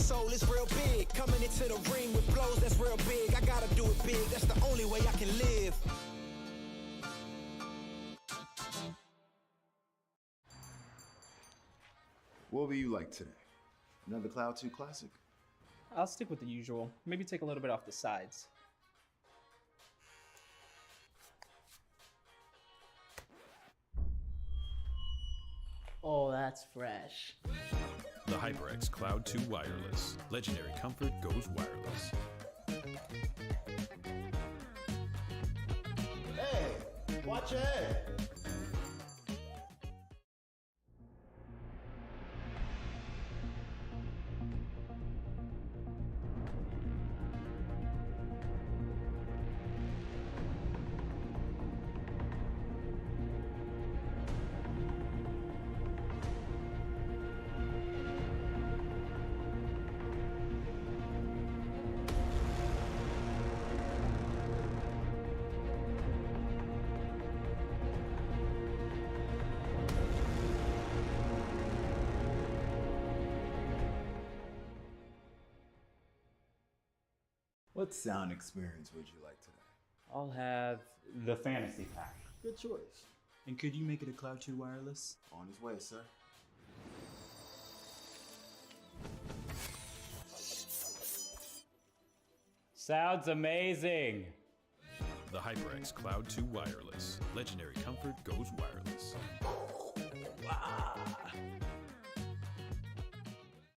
soul is real big. Coming into the ring with blows that's real big. I gotta do it big, that's the only way I can live. What will you like today? Another Cloud 2 classic? I'll stick with the usual. Maybe take a little bit off the sides. Oh, that's fresh. The HyperX Cloud 2 Wireless. Legendary comfort goes wireless. Hey, watch your head. What sound experience would you like today? I'll have the fantasy pack. Good choice. And could you make it a Cloud 2 wireless? On his way, sir. Sounds amazing! The HyperX Cloud 2 Wireless. Legendary comfort goes wireless.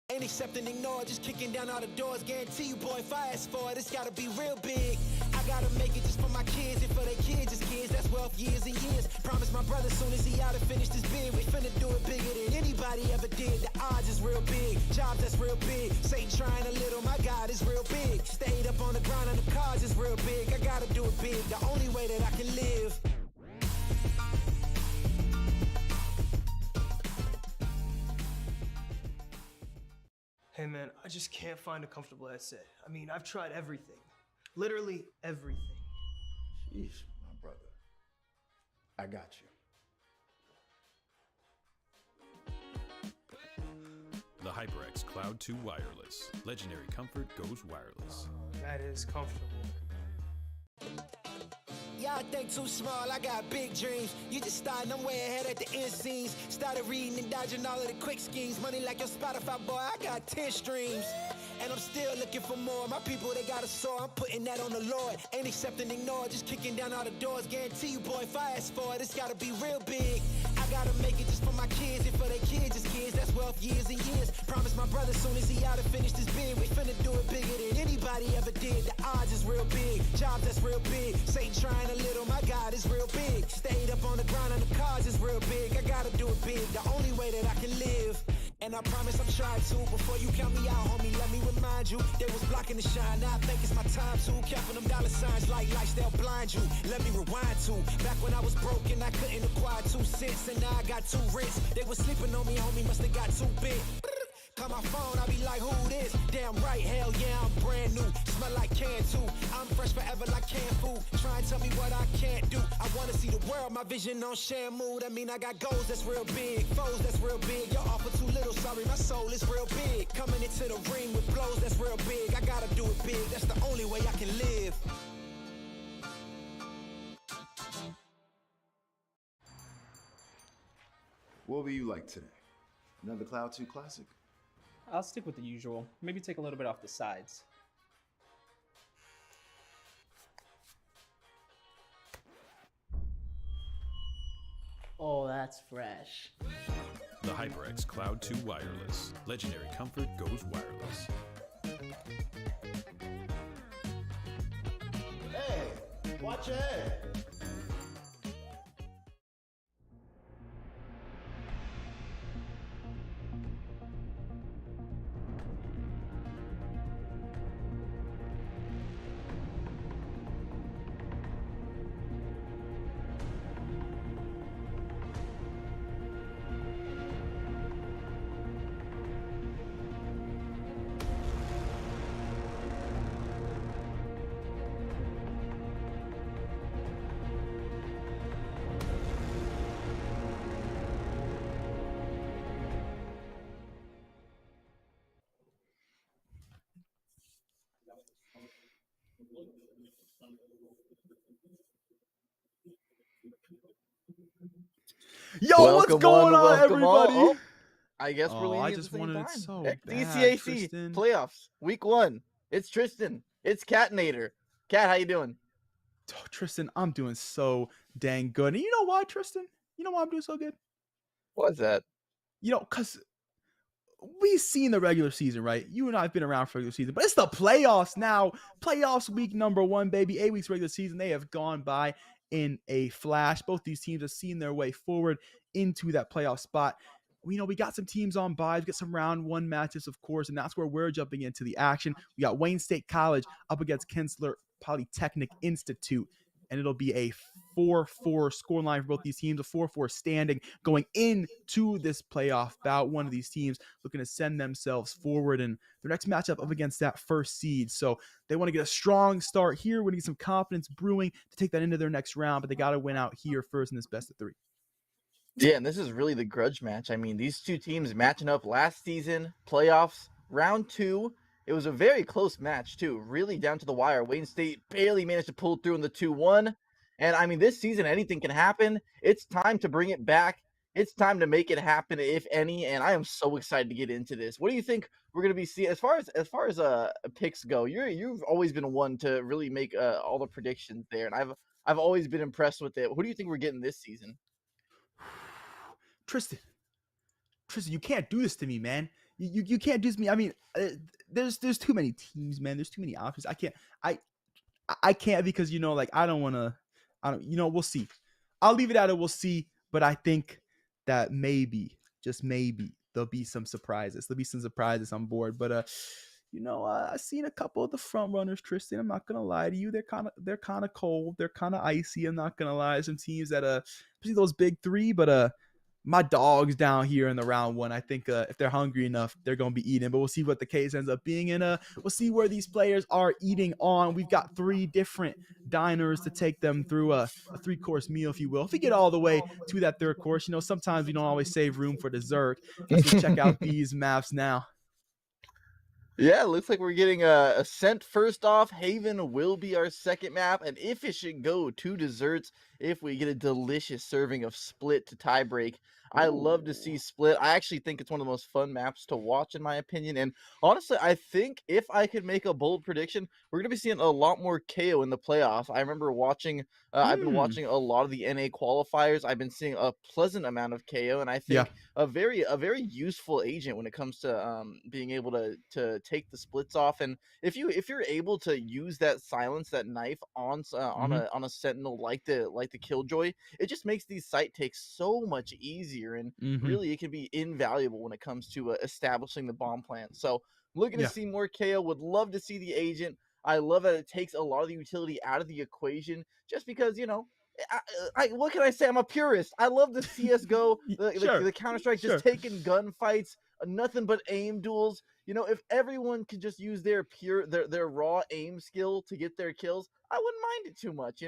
Ain't accepting, ignore, just kicking down all the doors. Guarantee you, boy, if I ask for it, it's gotta be real big. I gotta make it just for my kids and for their kids, just kids. That's wealth, years and years. Promise my brother soon as he out and finish this bid, we finna do it bigger than anybody ever did. The odds is real big, jobs that's real big. Satan trying a little, my God is real big. Stayed up on the grind on the cars is real big. I gotta do it big, the only way that I can live. Hey man, I just can't find a comfortable headset. I mean, I've tried everything. Literally everything. Sheesh, my brother. I got you. The HyperX Cloud 2 Wireless. Legendary comfort goes wireless. That is comfortable. Y'all think too small, I got big dreams. You just starting, I'm way ahead at the end scenes. Started reading and dodging all of the quick schemes. Money like your Spotify, boy, I got 10 streams. And I'm still looking for more. My people, they got a soar, I'm putting that on the Lord. Ain't accepting, ignore, just kicking down all the doors. Guarantee you, boy, if I ask for it, it's gotta be real big. I gotta make it just for my kids and for their kids, just kids. That's wealth, years and years. Promise my brother soon as he out and finish this bid, we finna do it bigger than anybody ever did. The odds is real big, jobs that's real big. Satan trying a little, my God is real big. Stayed up on the grind on the cars is real big. I gotta do it big, the only way that I can live. And I promise I'm trying to. Before you count me out, homie, let me remind you. They was blocking the shine, now I think it's my time to. Counting them dollar signs like lights, they'll blind you. Let me rewind to back when I was broke and I couldn't acquire 2 cents. And now I got 2 wrists. They was sleeping on me, homie, must've got too big. Call my phone, I be like, who this? Damn right, hell yeah, I'm brand new. Smell like can too. I'm fresh forever like canned food. Try and tell me what I can't do. I wanna see the world, my vision on Shamu. That mean I got goals that's real big, foes that's real big. Your offer too little, sorry, my soul is real big. Coming into the ring with blows that's real big. I gotta do it big, that's the only way I can live. What will you like today? Another Cloud 2 classic? I'll stick with the usual. Maybe take a little bit off the sides. Oh, that's fresh. The HyperX Cloud 2 Wireless. Legendary comfort goes wireless. Hey, watch your head. Yo, what's going on, welcome everybody? all. Oh, I guess we're Oh, leading I at the just same wanted it time. so It's bad, ECAC Tristan. playoffs, week 1. It's Tristan. It's Catnator. Cat, how you doing? Oh, Tristan, I'm doing so dang good. And you know why, Tristan? You know why I'm doing so good? What's that? You know, because we've seen the regular season, right? You and I have been around for regular season, but it's the playoffs now. Playoffs week number 1, baby. 8 weeks regular season. They have gone by in a flash. Both these teams have seen their way forward into that playoff spot. We got some teams on bye. We got some round 1 matches, of course, and that's where we're jumping into the action. We got Wayne State College up against Rensselaer Polytechnic Institute, and it'll be a 4-4 scoreline for both these teams, a 4-4 standing going into this playoff bout. One of these teams looking to send themselves forward in their next matchup up against that first seed. So they want to get a strong start here. We need some confidence brewing to take that into their next round, but they got to win out here first in this best of 3. Yeah, and this is really the grudge match. I mean, these two teams matching up last season, playoffs, round 2. It was a very close match, too, really down to the wire. Wayne State barely managed to pull through in the 2-1. And, I mean, this season, anything can happen. It's time to bring it back. It's time to make it happen, if any, and I am so excited to get into this. What do you think we're going to be seeing as far as picks go? You've always been one to really make all the predictions there, and I've always been impressed with it. Who do you think we're getting this season? Tristan, you can't do this to me, man. You can't do this to me. I mean, there's too many teams, man. There's too many options. I can't because I don't want to. We'll see. I'll leave it at it. We'll see. But I think that maybe, just maybe, there'll be some surprises. There'll be some surprises on board. But I've seen a couple of the front runners, Tristan. I'm not gonna lie to you. They're kind of cold. They're kind of icy. I'm not gonna lie. Some teams that especially those big 3, but my dogs down here in the round 1, I think if they're hungry enough, they're going to be eating. But we'll see what the case ends up being. And we'll see where these players are eating on. We've got 3 different diners to take them through a 3-course meal, if you will. If we get all the way to that 3rd course, sometimes we don't always save room for dessert. Let's check out these maps now. Yeah, it looks like we're getting a Ascent first off. Haven will be our second map. And if it should go to desserts, if we get a delicious serving of Split to tiebreak, I love to see Split. I actually think it's one of the most fun maps to watch, in my opinion. And honestly, I think if I could make a bold prediction, we're going to be seeing a lot more KO in the playoffs. I remember watching, I've been watching a lot of the NA qualifiers. I've been seeing a pleasant amount of KO, and I think a very useful agent when it comes to being able to take the splits off. And if you're able to use that silence, that knife on a sentinel like the Killjoy, it just makes these site takes so much easier, and really it can be invaluable when it comes to establishing the bomb plan. So looking to see more KO. Would love to see the agent. I love that it takes a lot of the utility out of the equation, just because what can I say? I'm a purist. I love the CS:GO, the Counter-Strike, just taking gunfights, nothing but aim duels. If everyone could just use their raw aim skill to get their kills, I wouldn't mind it too much.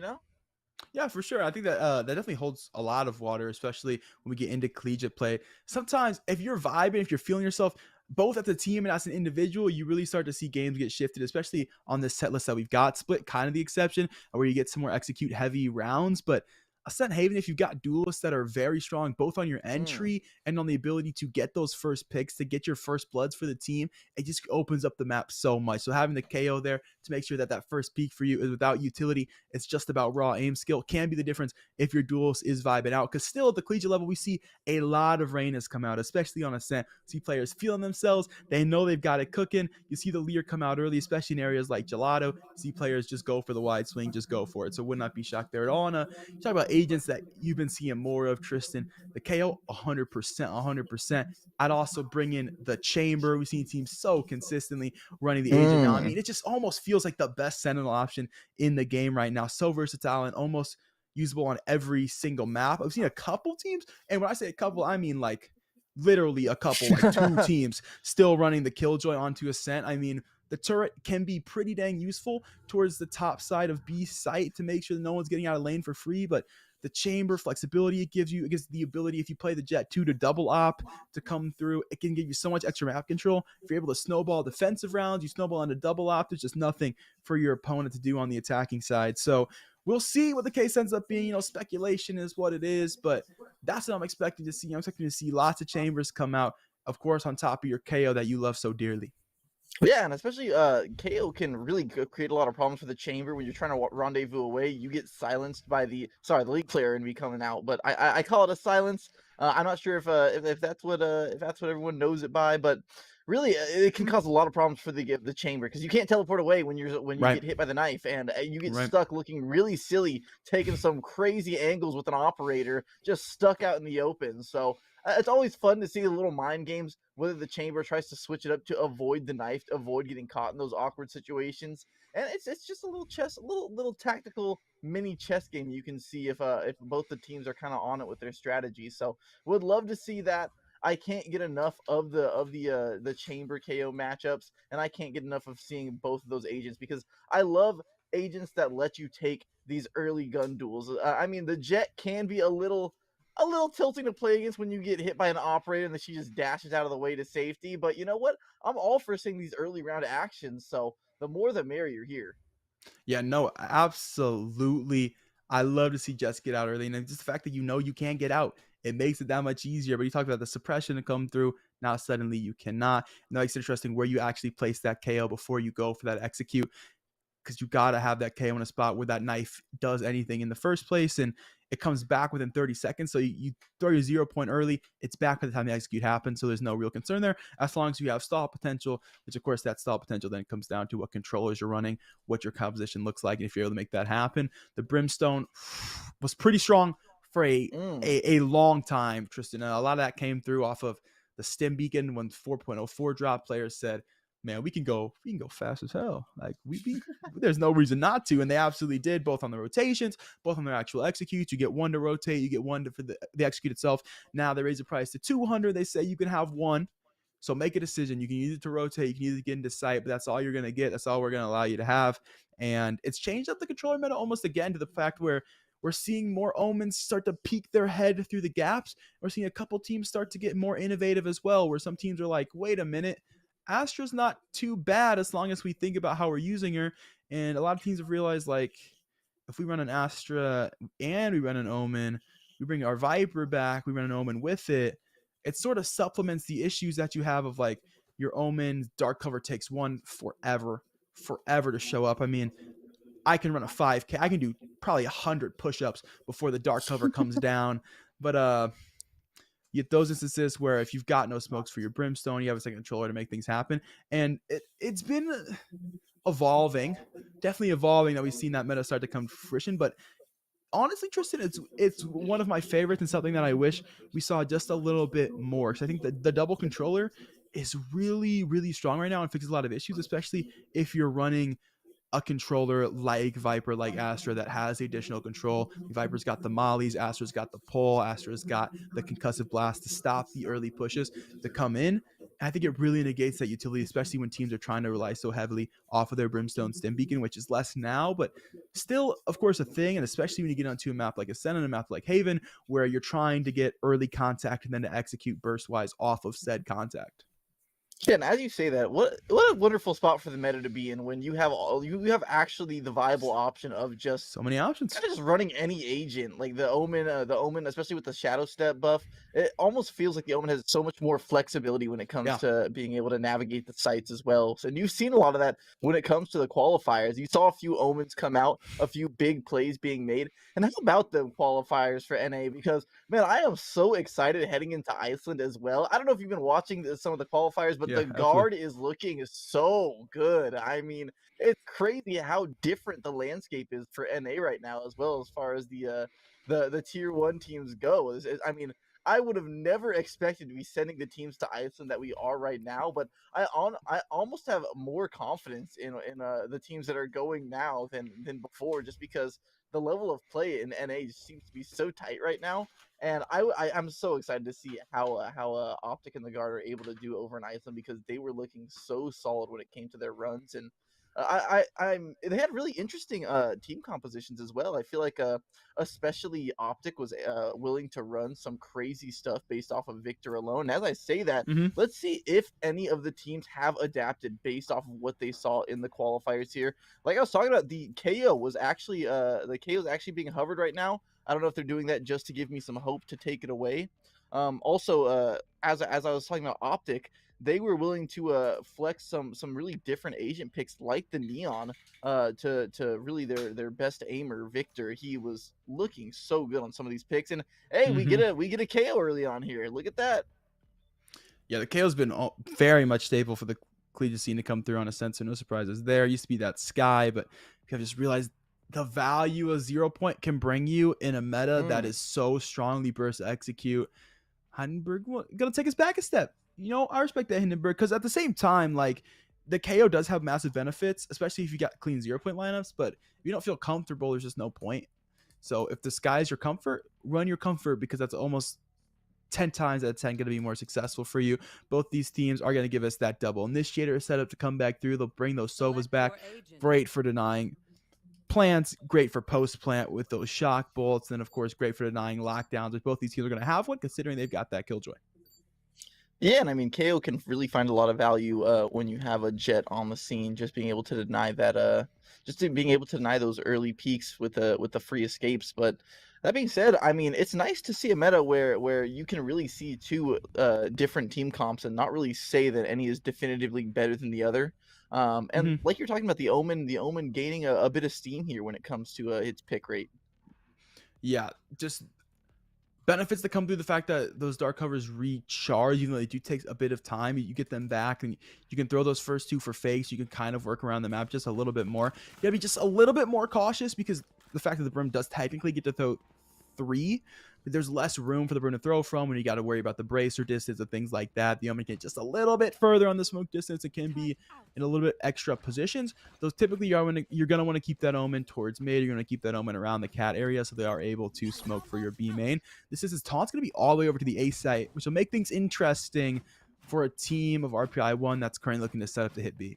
Yeah, for sure. I think that definitely holds a lot of water, especially when we get into collegiate play. Sometimes if you're vibing, if you're feeling yourself, both as a team and as an individual, you really start to see games get shifted, especially on this set list that we've got. Split kind of the exception, where you get some more execute heavy rounds, but Ascent Haven, if you've got duelists that are very strong, both on your entry and on the ability to get those first picks, to get your first bloods for the team, it just opens up the map so much. So having the KO there to make sure that first peak for you is without utility, it's just about raw aim skill, can be the difference if your duelist is vibing out. Because still at the collegiate level, we see a lot of Reynas come out, especially on Ascent. See players feeling themselves. They know they've got it cooking. You see the Lear come out early, especially in areas like Gelato. You see players just go for the wide swing, just go for it. So would not be shocked there at all. And talk about agents that you've been seeing more of, Tristan. The KO, 100%. I'd also bring in the Chamber. We've seen teams so consistently running the agent now. I mean, it just almost feels like the best Sentinel option in the game right now. So versatile and almost usable on every single map. I've seen a couple teams, and when I say a couple, I mean like literally a couple, like 2 teams still running the Killjoy onto Ascent. I mean, the turret can be pretty dang useful towards the top side of B site to make sure that no one's getting out of lane for free, but the chamber flexibility it gives you. It gives the ability, if you play the Jet 2 to double op to come through, it can give you so much extra map control. If you're able to snowball defensive rounds, you snowball on a double op, there's just nothing for your opponent to do on the attacking side. So we'll see what the case ends up being. Speculation is what it is, but that's what I'm expecting to see. I'm expecting to see lots of chambers come out, of course, on top of your KO that you love so dearly. Yeah, and especially KO can really create a lot of problems for the chamber when you're trying to rendezvous away. You get silenced by the league player and be coming out, but I call it a silence. I'm not sure if that's what everyone knows it by, but really it can cause a lot of problems for the chamber because you can't teleport away when you get hit by the knife, and you get stuck looking really silly, taking some crazy angles with an operator just stuck out in the open. So it's always fun to see the little mind games, whether the chamber tries to switch it up to avoid the knife, to avoid getting caught in those awkward situations. And it's just a little tactical mini chess game you can see if both the teams are kind of on it with their strategy. So would love to see that. I can't get enough of the chamber KO matchups, and I can't get enough of seeing both of those agents because I love agents that let you take these early gun duels. I mean, the Jet can be a little tilting to play against when you get hit by an operator and then she just dashes out of the way to safety. But you know what? I'm all for seeing these early round actions. So the more the merrier here. Yeah, no, absolutely. I love to see Jets get out early. And just the fact that you can't get out, it makes it that much easier. But you talked about the suppression to come through. Now suddenly you cannot. Now it's interesting where you actually place that KO before you go for that execute, because you got to have that KO in a spot where that knife does anything in the first place, and it comes back within 30 seconds. So you throw your 0 point early, it's back by the time the execute happens. So there's no real concern there as long as you have stall potential, which of course that stall potential then comes down to what controllers you're running, what your composition looks like, and if you're able to make that happen. The Brimstone was pretty strong for a long time, Tristan. A lot of that came through off of the stim beacon when 4.04 drop. Players said, man, we can go fast as hell. Like there's no reason not to. And they absolutely did, both on the rotations, both on their actual executes. You get one to rotate, you get one for the execute itself. Now they raise the price to 200. They say you can have one. So make a decision. You can use it to rotate, you can use it to get into sight, but that's all you're going to get. That's all we're going to allow you to have. And it's changed up the controller meta almost again to the fact where we're seeing more omens start to peek their head through the gaps. We're seeing a couple teams start to get more innovative as well, where some teams are like, wait a minute, Astra's not too bad as long as we think about how we're using her. And a lot of teams have realized, like, if we run an Astra and we run an Omen, we bring our Viper back, we run an Omen with it, it sort of supplements the issues that you have of, like, your Omen dark cover takes one forever to show up. I mean, I can run a 5K. I can do probably 100 push-ups before the dark cover comes down. But you get those instances where if you've got no smokes for your Brimstone, you have a second controller to make things happen. And it's been evolving, definitely evolving, that we've seen that meta start to come to fruition. But honestly, Tristan, it's one of my favorites and something that I wish we saw just a little bit more. Because I think that the double controller is really, really strong right now and fixes a lot of issues, especially if you're running a controller like Viper, like Astra, that has the additional control. Viper's got the mollies, Astra's got the pull, Astra's got the concussive blast to stop the early pushes to come in. I think it really negates that utility, especially when teams are trying to rely so heavily off of their Brimstone stim beacon, which is less now, but still, of course, a thing. And especially when you get onto a map like Ascent and a map like Haven, where you're trying to get early contact and then to execute burst-wise off of said contact. Yeah, and as you say that, what a wonderful spot for the meta to be in when you have actually the viable option of just so many options, kind of just running any agent, like the Omen, especially with the Shadow Step buff. It almost feels like the Omen has so much more flexibility when it comes to being able to navigate the sites as well. So, and you've seen a lot of that when it comes to the qualifiers. You saw a few Omens come out, a few big plays being made. And how about the qualifiers for NA? Because, man, I am so excited heading into Iceland as well. I don't know if you've been watching some of the qualifiers, but the guard is looking so good. I mean, it's crazy how different the landscape is for NA right now, as well, as far as the tier 1 teams go. I mean, I would have never expected to be sending the teams to Iceland that we are right now, but I almost have more confidence in the teams that are going now than before, just because the level of play in NA just seems to be so tight right now. And I'm so excited to see how Optic and the Guard are able to do over in Iceland, because they were looking so solid when it came to their runs. And They had really interesting team compositions as well. I feel like especially Optic was willing to run some crazy stuff based off of Victor alone. And as I say that, let's see if any of the teams have adapted based off of what they saw in the qualifiers here. Like I was talking about, the KO was actually being hovered right now. I don't know if they're doing that just to give me some hope to take it away. Also, as I was talking about Optic, they were willing to flex some really different agent picks like the Neon to really their best aimer Victor. He was looking so good on some of these picks, and hey, we get a KO early on here. Look at that. Yeah, the KO's been very much stable for the collegiate scene to come through on a sense, so no surprises there. Used to be that Sky, but I've just realized the value a 0 point can bring you in a meta that is so strongly burst execute. Hindenburg gonna take us back a step. You know, I respect that Hindenburg, because at the same time, like, the KO does have massive benefits, especially if you got clean 0 point lineups. But if you don't feel comfortable, there's just no point. So if the Sky's your comfort, run your comfort, because that's almost 10 times out of 10 going to be more successful for you. Both these teams are going to give us that double initiator setup to come back through. They'll bring those Sovas back. Great for denying plants, great for post plant with those shock bolts, and of course great for denying lockdowns, which both these teams are going to have one, considering they've got that Killjoy. Yeah, and I mean, KO can really find a lot of value when you have a Jet on the scene, just being able to deny that, being able to deny those early peaks with the free escapes. But that being said, I mean, it's nice to see a meta where you can really see two different team comps and not really say that any is definitively better than the other. And like you're talking about, the Omen gaining a bit of steam here when it comes to its pick rate. Yeah, just benefits that come through the fact that those dark covers recharge, even though they do take a bit of time. You get them back, and you can throw those first two for fakes. You can kind of work around the map just a little bit more. You gotta be just a little bit more cautious, because the fact that the Brim does technically get to throw 3, but there's less room for the Brim to throw from when you got to worry about the bracer distance and things like that. The Omen can get just a little bit further on the smoke distance. It can be in a little bit extra positions. Those typically you're going to want to keep that Omen towards mid. You're going to keep that Omen around the cat area so they are able to smoke for your B main. This is his taunt's going to be all the way over to the A site, which will make things interesting for a team of RPI 1 that's currently looking to set up the hit B.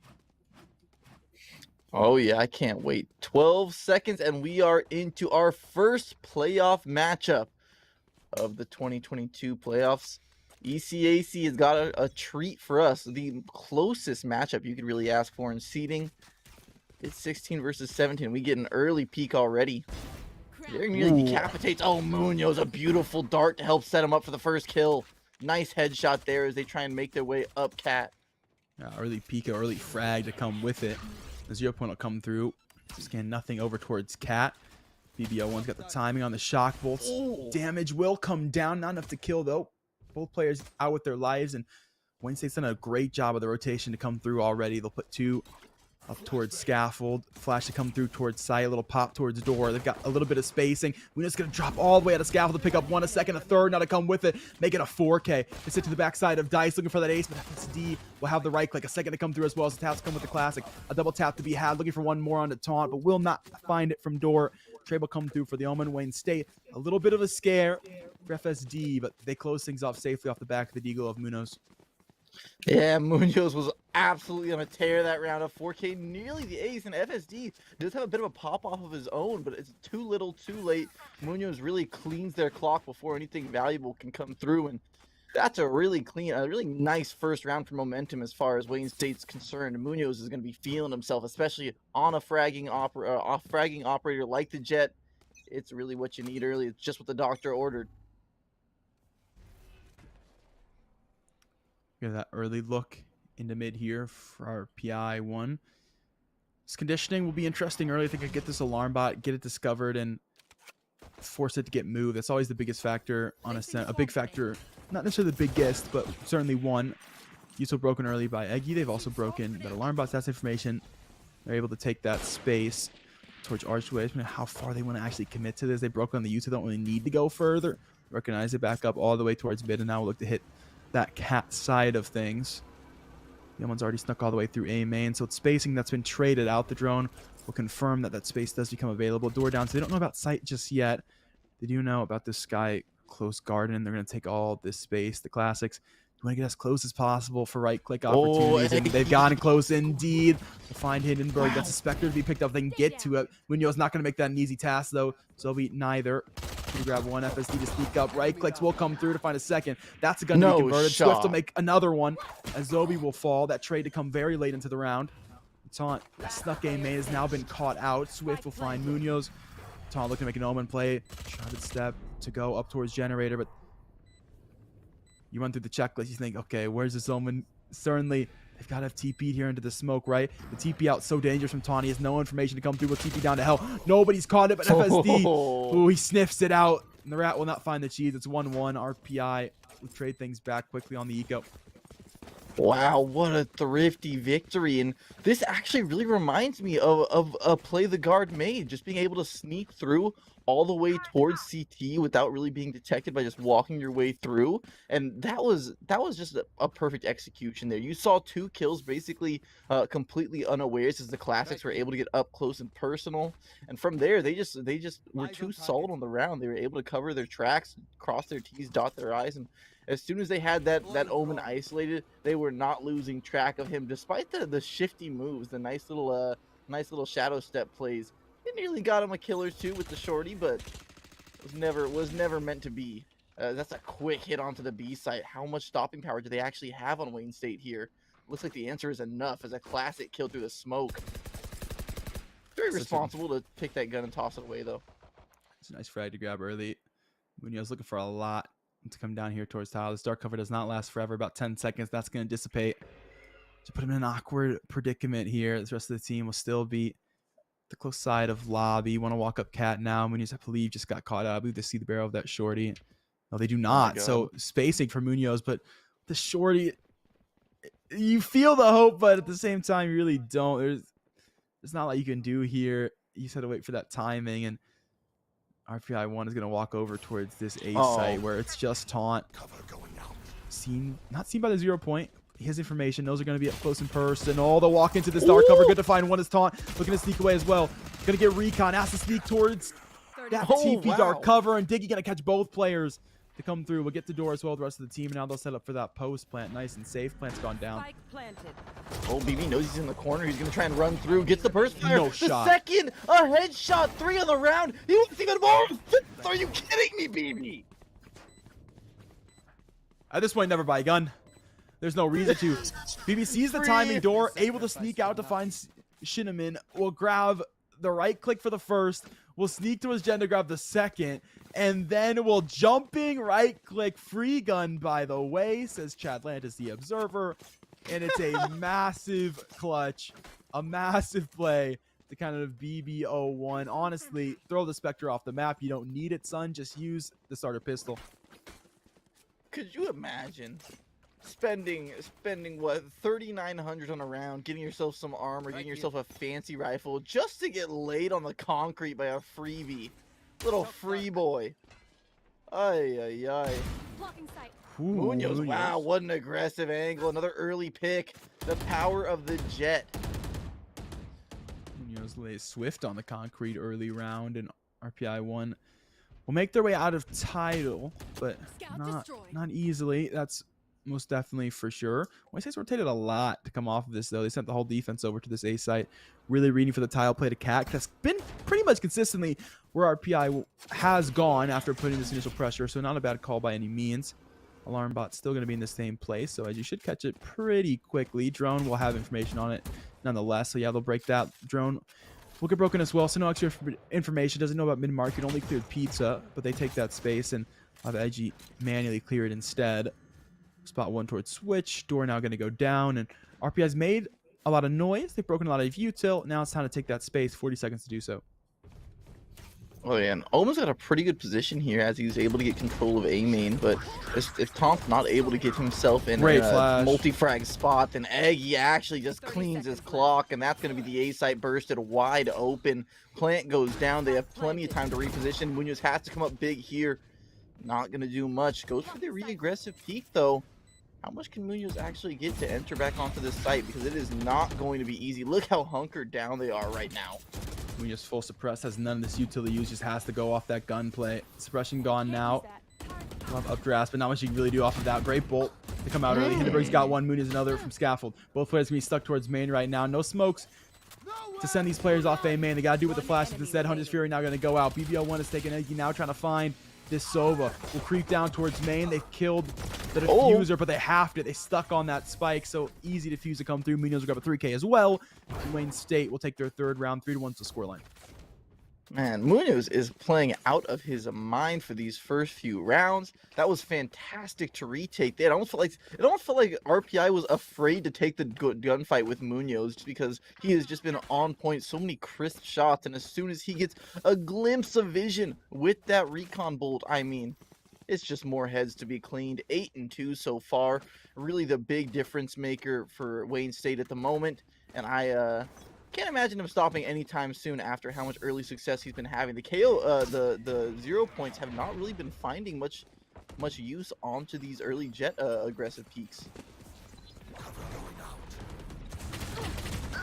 Oh yeah, I can't wait. 12 seconds and we are into our first playoff matchup of the 2022 playoffs. ECAC has got a treat for us. The closest matchup you could really ask for in seeding. It's 16 versus 17. We get an early peak already. There nearly decapitates. Oh, Munoz, a beautiful dart to help set him up for the first kill. Nice headshot there as they try and make their way up cat. Early peek, early frag to come with it. The 0 point will come through. Scan nothing over towards cat. BBL1's got the timing on the shock bolts. Damage will come down. Not enough to kill, though. Both players out with their lives, and Wayne State's done a great job of the rotation to come through already. They'll put 2 up towards scaffold. Flash to come through towards site. A little pop towards door. They've got a little bit of spacing. We're just going to drop all the way out of scaffold to pick up 1, a second, a third. Now to come with it. Make it a 4K. They sit to the backside of Dice looking for that ace, but FSD will have the right click. A second to come through as well as the taps come with the classic. A double tap to be had. Looking for one more on the taunt, but will not find it from door. Trade will come through for the Omen. Wayne State. A little bit of a scare for FSD, but they close things off safely off the back of the Deagle of Munoz. Yeah, Munoz was absolutely on a tear that round of 4K, nearly the ace, and FSD does have a bit of a pop-off of his own, but it's too little, too late. Munoz really cleans their clock before anything valuable can come through, and that's a really nice first round for momentum as far as Wayne State's concerned. Munoz is going to be feeling himself, especially on a fragging operator like the Jet. It's really what you need early. It's just what the doctor ordered. Get that early look into mid here for our PI1. This conditioning will be interesting early. I think I get this alarm bot, get it discovered, and force it to get moved. That's always the biggest factor on a big factor. Not necessarily the biggest, but certainly one. Yuso broken early by Eggy. They've also broken that alarm bot's that's information. They're able to take that space towards Archway. How far they want to actually commit to this. They broke on the Yuso, don't really need to go further. Recognize it back up all the way towards mid, and now we'll look to hit that cat side of things. The one's already snuck all the way through A main, so it's spacing that's been traded out. The drone will confirm that that space does become available. Door down, so they don't know about sight just yet. They do know about this Sky close garden. They're going to take all this space. The classics want to get as close as possible for right click opportunities, and they've gotten close indeed to find Hindenburg. That's a Spectre to be picked up. They can get to it. Munoz not going to make that an easy task, though. Zobi neither. You grab one FSD to sneak up. Right clicks will come through to find a second. That's going to be converted. Swift will make another one, as Zobi will fall. That trade to come very late into the round. Taunt, a snuck game main has now been caught out. Swift will find Munoz. Taunt looking to make an omen play. Shrouded step to go up towards Generator, but you run through the checklist, you think, okay, where's this omen? Certainly, they've got to have TP'd here into the smoke, right? The TP out so dangerous from Tawny. He has no information to come through. We'll TP down to hell. Nobody's caught it, but FSD. Ooh, he sniffs it out. And the rat will not find the cheese. It's 1-1. RPI will trade things back quickly on the eco. Wow, what a thrifty victory. And this actually really reminds me of a play the guard made. Just being able to sneak through all the way towards CT without really being detected by just walking your way through. And that was just a perfect execution there. You saw 2 kills basically completely unawares as the classics were able to get up close and personal. And from there, they just were too solid on the round. They were able to cover their tracks, cross their T's, dot their I's, and as soon as they had that omen isolated, they were not losing track of him, despite the shifty moves, the nice little shadow step plays. It nearly got him a kill or 2 with the shorty, but was never meant to be. That's a quick hit onto the B site. How much stopping power do they actually have on Wayne State here? Looks like the answer is enough, as a classic kill through the smoke. Very responsible to pick that gun and toss it away, though. It's a nice frag to grab early. Munoz looking for a lot to come down here towards tile. This dark cover does not last forever. About 10 seconds. That's going to dissipate. To put him in an awkward predicament here. The rest of the team will still be the close side of lobby. Want to walk up cat now. Munoz, I believe, just got caught out. I believe they see the barrel of that shorty. No, they do not. So spacing for Munoz, but the shorty, you feel the hope, but at the same time, you really don't. There's not a lot you can do here. You just have to wait for that timing, and RPI 1 is going to walk over towards this A site where it's just taunt. Not seen by the 0 point. His information, those are going to be up close and person. Oh, they'll walk into this dark cover. Good to find one is taunt. Looking to sneak away as well. Going to get recon. Has to sneak towards that TP dark cover. And Diggy going to catch both players to come through. We'll get the door as well. The rest of the team. And now they'll set up for that post plant. Nice and safe. Plant's gone down. Oh, BB knows he's in the corner. He's going to try and run through. Gets the burst fire. No shot. The second, a headshot. 3 on the round. He wasn't even move. Are you kidding me, BB? At this point, never buy a gun. There's no reason to. BB sees the timing door, able to sneak out to find Shinneman. Will grab the right click for the first. Will sneak to his gen to grab the second. And then will jumping right click free gun, by the way, says Chad Lantis, the observer. And it's a massive clutch, a massive play to kind of BB01. Honestly, throw the Spectre off the map. You don't need it, son. Just use the starter pistol. Could you imagine spending what, 3,900 on a round, getting yourself some armor, getting yourself a fancy rifle, just to get laid on the concrete by a freebie, little free boy? Ay ay ay. Munoz, wow, what an aggressive angle. Another early pick. The power of the jet. Munoz lays Swift on the concrete early round, and RPI 1 will make their way out of title, but not easily. That's most definitely for sure. State's rotated a lot to come off of this, though. They sent the whole defense over to this A site, really reading for the tile play to CAC. That's been pretty much consistently where RPI has gone after putting this initial pressure, so not a bad call by any means. Alarm bot's still going to be in the same place, so as you should catch it pretty quickly. Drone will have information on it nonetheless, so yeah, they'll break that. Drone will get broken as well, so no extra information. Doesn't know about mid-market, only cleared pizza, but they take that space and have Edgy manually clear it instead. Spot 1 towards switch. Door now going to go down, and RPI's made a lot of noise. They've broken a lot of util. Now it's time to take that space. 40 seconds to do so. Oh yeah, and Omen's got a pretty good position here as he's able to get control of A main, but if Tom's not able to get himself in a multi-frag spot, then Eggy actually just cleans his clock, and that's going to be the A site bursted wide open. Plant goes down. They have plenty of time to reposition. Munoz has to come up big here. Not going to do much. Goes for the really aggressive peek, though. How much can Munoz actually get to enter back onto this site? Because it is not going to be easy. Look how hunkered down they are right now. Munoz full suppress, has none of this utility use, just has to go off that gunplay. Suppression gone now. We'll have updrafts, but not much you can really do off of that. Great bolt to come out early. Hindenburg's got one, Mooney's another from Scaffold. Both players going to be stuck towards main right now. No smokes to send these players off A main. They got to do with the flashes instead. Hunter's Fury now going to go out. BBL1 is taking Eggy now, trying to find this Sova. Will creep down towards main. They've killed the diffuser, but they halved it. They stuck on that spike, so easy defuse to come through. Munoz will grab a 3K as well. And Wayne State will take their third round, 3-1 to scoreline. Man, Munoz is playing out of his mind for these first few rounds. That was fantastic to retake. It almost felt like RPI was afraid to take the gunfight with Munoz just because he has just been on point. So many crisp shots, and as soon as he gets a glimpse of vision with that recon bolt, I mean, it's just more heads to be cleaned. 8-2 so far. Really the big difference maker for Wayne State at the moment, and I can't imagine him stopping anytime soon after how much early success he's been having. The KO, the 0 points have not really been finding much use onto these early jet aggressive peaks.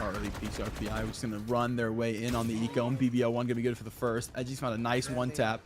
Early peaks RPI, which is going to run their way in on the eco, and BBL1 going to be good for the first. Edgy's found a nice one tap.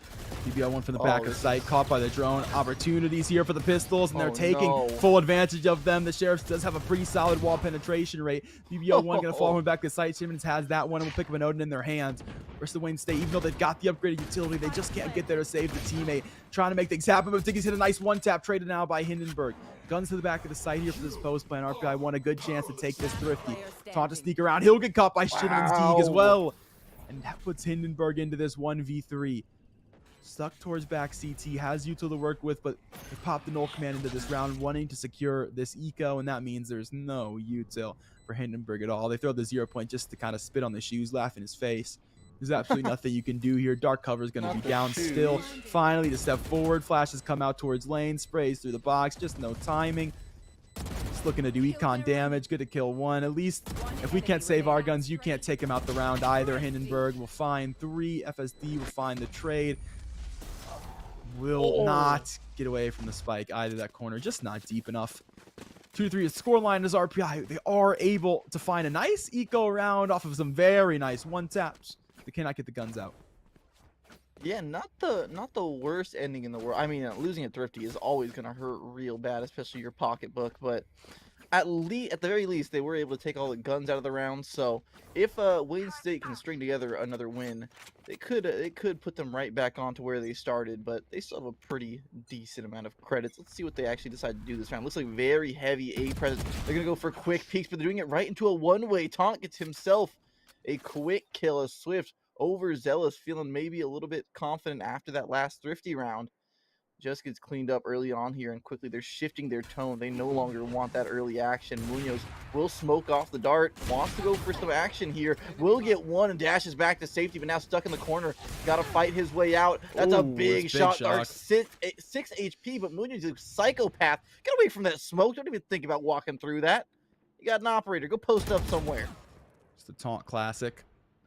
BBL1 from the back of the site, caught by the drone. Opportunities here for the pistols, and they're taking full advantage of them. The Sheriff does have a pretty solid wall penetration rate. BBL1 going to follow him back to the site. Simmons has that one, and will pick up an Odin in their hands. Versus the Wayne State, even though they've got the upgraded utility, they just can't get there to save the teammate. Trying to make things happen, but Diggy's hit a nice one tap, traded now by Hindenburg. Guns to the back of the site here for this post plan. RPI won a good chance to take this Thrifty. Taunt to sneak around. He'll get caught by Shimmon's Teague as well. And that puts Hindenburg into this 1v3. Stuck towards back CT. Has util to work with, but they popped the null command into this round, wanting to secure this eco, and that means there's no util for Hindenburg at all. They throw the 0 point just to kind of spit on the shoes, laugh in his face. There's absolutely nothing you can do here. Dark cover is going to be down still. Finally, to step forward. Flashes come out towards lane. Sprays through the box. Just no timing. Just looking to do econ damage. Good to kill one. At least if we can't save our guns, you can't take him out the round either. Hindenburg will find 3. FSD will find the trade. Will not get away from the spike either. That corner just not deep enough. 2-3 scoreline is RPI. They are able to find a nice eco round off of some very nice one taps. They cannot get the guns out. Yeah, not the worst ending in the world. I mean, losing a Thrifty is always going to hurt real bad, especially your pocketbook. But at the very least, they were able to take all the guns out of the round. So if Wayne State can string together another win, it could put them right back on to where they started. But they still have a pretty decent amount of credits. Let's see what they actually decide to do this round. Looks like very heavy A presence. They're going to go for quick peeks, but they're doing it right into a one-way. Taunt gets himself a quick kill. A Swift overzealous, feeling maybe a little bit confident after that last Thrifty round. Just gets cleaned up early on here, and quickly they're shifting their tone. They no longer want that early action. Munoz will smoke off the dart, wants to go for some action here, will get one and dashes back to safety, but now stuck in the corner. Got to fight his way out. That's a big shot. Dart 6 HP, but Munoz is a psychopath. Get away from that smoke. Don't even think about walking through that. You got an operator. Go post up somewhere. Just a taunt classic.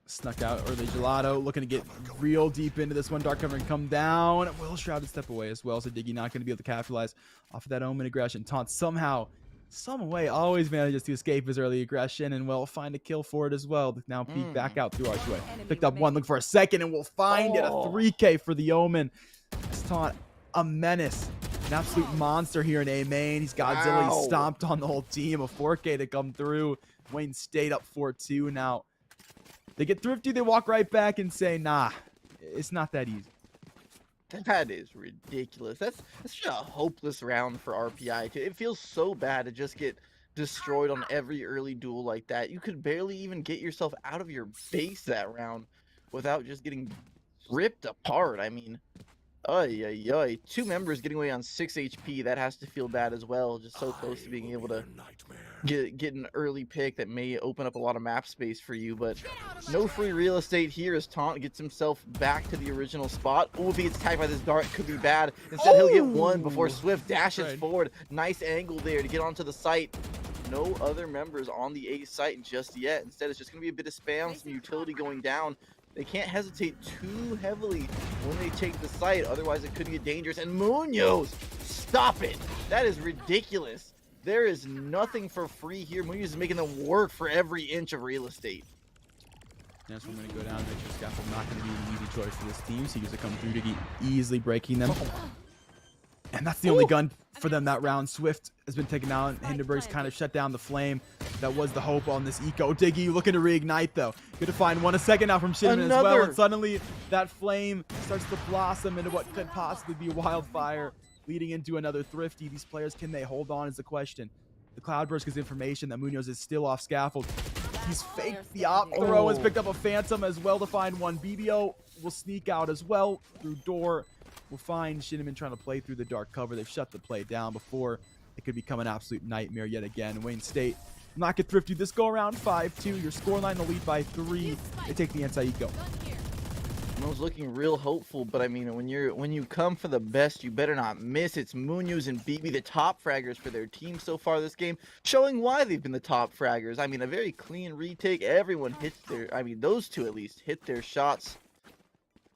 Snuck out early. Gelato looking to get real deep into this one. Dark cover and come down. Will Shrouded step away as well. So Diggy not going to be able to capitalize off of that Omen aggression. Taunt somehow, some way, always manages to escape his early aggression and will find a kill for it as well. Now peek back out through Archway. Picked up one, look for a second, and we'll find it. A 3K for the Omen. This Taunt, a menace. An absolute monster here in A main. He's Godzilla. He stomped on the whole team. A 4K to come through. Wayne State up 4-2 now. They get Thrifty, they walk right back and say, nah, it's not that easy. That is ridiculous. That's just a hopeless round for RPI. It feels so bad to just get destroyed on every early duel like that. You could barely even get yourself out of your base that round without just getting ripped apart. I mean, ay. 2 members getting away on 6 HP. That has to feel bad as well. Just so close to being able to get an early pick that may open up a lot of map space for you, but no free real estate here as Taunt gets himself back to the original spot. Oh, if he gets tagged by this dart, it could be bad. Instead, he'll get one before Swift dashes forward. Nice angle there to get onto the site. No other members on the A site just yet. Instead, it's just going to be a bit of spam, some utility going down. They can't hesitate too heavily when they take the site, otherwise it could get dangerous. And Munoz, stop it! That is ridiculous. There is nothing for free here. Munoz is making them work for every inch of real estate. Yeah, so we're going to go down and make sure Scaffold not going to be an easy choice for this team. So he gets to come through to easily breaking them. And that's the only gun for them that round. Swift has been taken out. Hindenburg's kind of shut down the flame. That was the hope on this eco. Diggy looking to reignite, though. Good to find one a second now from Shinman as well. And suddenly that flame starts to blossom into what could possibly be wildfire, leading into another Thrifty. These players, can they hold on is the question. The Cloudburst gives information that Munoz is still off scaffold. He's faked the op throw, has picked up a Phantom as well to find one. BBO will sneak out as well through door. We'll find Shinneman trying to play through the dark cover. They've shut the play down before. It could become an absolute nightmare yet again. Wayne State not get Thrifty this go around 5-2. Your scoreline, the lead by 3. They take the anti-eco. I was looking real hopeful, but I mean, when you come for the best, you better not miss. It's Munoz and BB, the top fraggers for their team so far this game, showing why they've been the top fraggers. I mean, a very clean retake. Everyone hits their, I mean, those two at least hit their shots,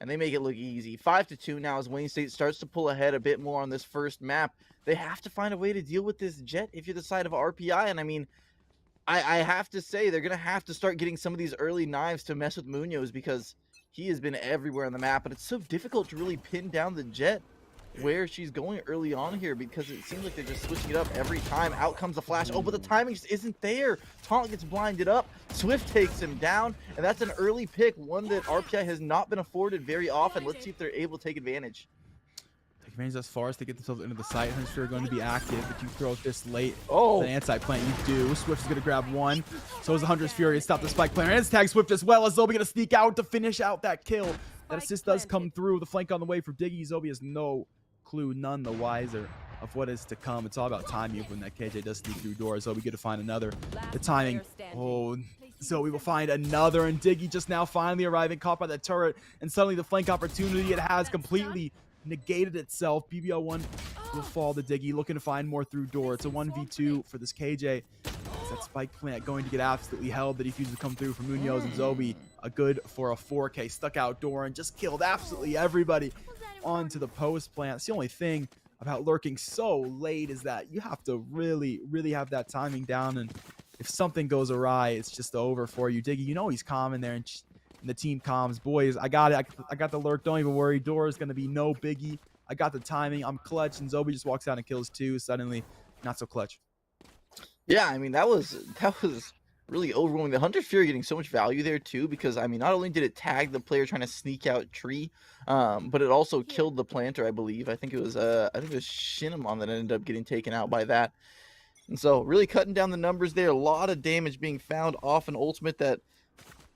and they make it look easy. 5-2 now as Wayne State starts to pull ahead a bit more on this first map. They have to find a way to deal with this Jet if you're the side of RPI, and I mean, I have to say they're gonna have to start getting some of these early knives to mess with Munoz, because he has been everywhere on the map, but it's so difficult to really pin down the Jet where she's going early on here, because it seems like they're just switching it up every time. Out comes the flash. Oh, but the timing just isn't there. Taunt gets blinded up. Swift takes him down, and that's an early pick, one that RPI has not been afforded very often. Let's see if they're able to take advantage. Take advantage as far as they get themselves into the site. Hunter are going to be active, but you throw it this late. Oh, the anti-plant you do. Swift is going to grab one. So is the Hunter's Fury to stop the spike player. And it's tag Swift as well, as Zobi going to sneak out to finish out that kill. That assist does come through. The flank on the way for Diggy. Zobi has no clue, none the wiser of what is to come. It's all about timing when that KJ does sneak through doors. Zobi get to find another. The timing. Oh, Zoe will find another, and Diggy just now finally arriving, caught by the turret, and suddenly the flank opportunity it has completely negated itself. BBL1 will fall to Diggy, looking to find more through door. It's a 1v2 for this KJ. Is that spike plant going to get absolutely held? That he refuses to come through for Munoz, and Zobi a good for a 4K, stuck out door and just killed absolutely everybody onto the post plant. It's the only thing about lurking so late is that you have to really have that timing down, and if something goes awry, it's just over for you. Diggy, you know he's calm in there, and the team comms. Boys, I got it. I got the lurk. Don't even worry. Door is going to be no biggie. I got the timing. I'm clutch, and Zobi just walks out and kills 2. Suddenly, not so clutch. Yeah, I mean, that was really overwhelming. The Hunter's Fury getting so much value there too, because I mean, not only did it tag the player trying to sneak out tree, but it also killed the planter, I believe. I think it was Shinamon that ended up getting taken out by that. And so really cutting down the numbers there. A lot of damage being found off an ultimate that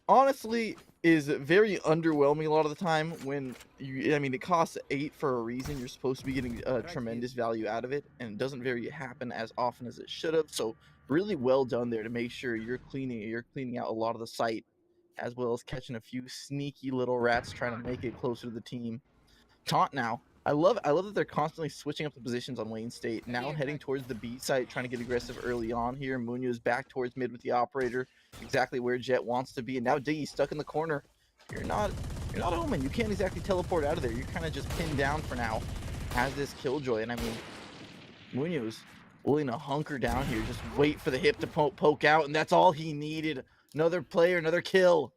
honestly is very underwhelming a lot of the time. When I mean, it costs 8 for a reason. You're supposed to be getting tremendous value out of it, and it doesn't very happen as often as it should have. So really well done there to make sure you're cleaning out a lot of the site, as well as catching a few sneaky little rats trying to make it closer to the team. Taunt now. I love that they're constantly switching up the positions on Wayne State. Now heading towards the B site, trying to get aggressive early on here. Munoz back towards mid with the operator, exactly where Jet wants to be. And now Diggy stuck in the corner. You're not Omen. You can't exactly teleport out of there. You're kind of just pinned down for now. Has this Killjoy, and I mean, Munoz willing to hunker down here, just wait for the hip to poke out, and that's all he needed. Another player, another kill.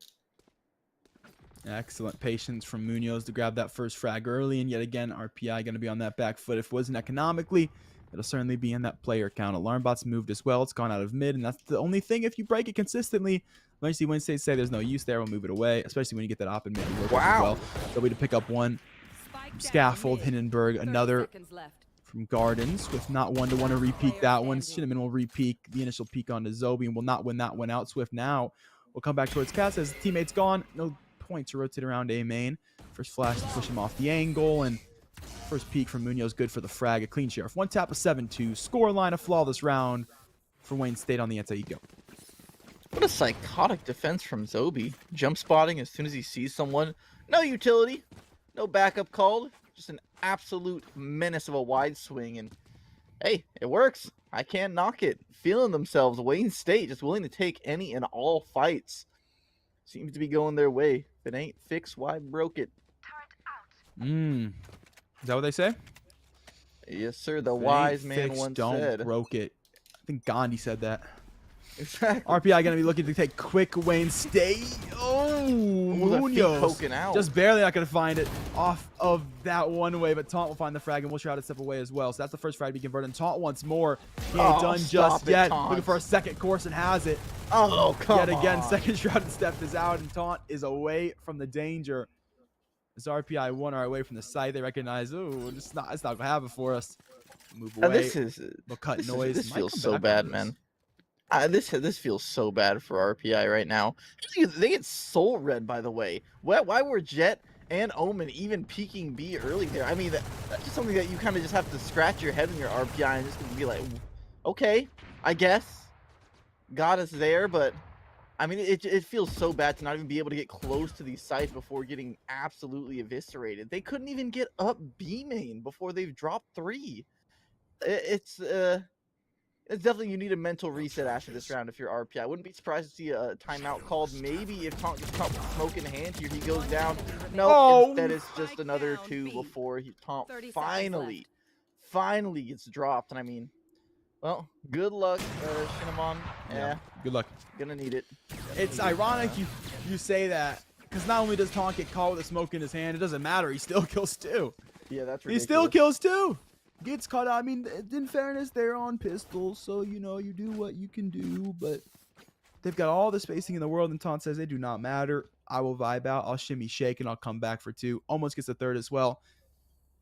Excellent patience from Munoz to grab that first frag early, and yet again, RPI going to be on that back foot. If it wasn't economically, it'll certainly be in that player count. Alarmbot's moved as well. It's gone out of mid, and that's the only thing. If you break it consistently, eventually Wayne State say there's no use there, we'll move it away, especially when you get that op in mid. Wow. They'll be to pick up one from Scaffold, Hindenburg, another from Gardens, with not one to want to repeat that one. Shinneman will repeat the initial peek onto Zobi and will not win that one out. Swift now will come back towards Cass as the teammate's gone. No point to rotate around A main. First flash to push him off the angle, and first peek from Munoz good for the frag. A clean sheriff. One tap of 7-2. Score line, a flawless round for Wayne State on the anti-eco. What a psychotic defense from Zobi. Jump spotting as soon as he sees someone. No utility. No backup called. Just an absolute menace of a wide swing. And hey, it works. I can't knock it. Feeling themselves. Wayne State just willing to take any and all fights. Seems to be going their way. If it ain't fixed, why broke it? Is that what they say? Yes, sir. The wise man once said. Don't broke it. I think Gandhi said that. Exactly. RPI going to be looking to take quick Wayne State. Oh, Ooh, the feet Munoz poking out. just barely not going to find it off of that one way, but Taunt will find the frag, and we'll try to step away as well. So that's the first frag to be converted. And Taunt once more. He ain't done just yet. Looking for a second course and has it. Oh, come on. Yet again, second shrouded step is out, and Taunt is away from the danger. As RPI 1 are away from the site, they recognize, oh, it's not going to have it for us. Move away. We'll cut noise. This feels so bad, man. This feels so bad for RPI right now. They get soul red, by the way. Why were Jet and Omen even peeking B early there? I mean, that's just something that you kind of just have to scratch your head in your RPI and just be like, okay, I guess. God is there, but I mean, it feels so bad to not even be able to get close to these sites before getting absolutely eviscerated. They couldn't even get up B main before they've dropped 3. It's definitely, you need a mental reset after this round if you're RPI. I wouldn't be surprised to see a timeout called. Maybe if Taunt gets caught with smoke in hand here, he goes down. No, instead it's just another 2 before Taunt finally gets dropped. And I mean, well, good luck, Cinnamon. Yeah, good luck. Gonna need it. It's ironic you say that, because not only does Taunt get caught with a smoke in his hand, it doesn't matter. He still kills 2. Yeah, that's ridiculous. He still kills 2. Gets caught out. I mean, in fairness, they're on pistols, so you know you do what you can do. But they've got all the spacing in the world, and Taunt says they do not matter. I will vibe out. I'll shimmy shake, and I'll come back for 2. Almost gets a 3rd as well.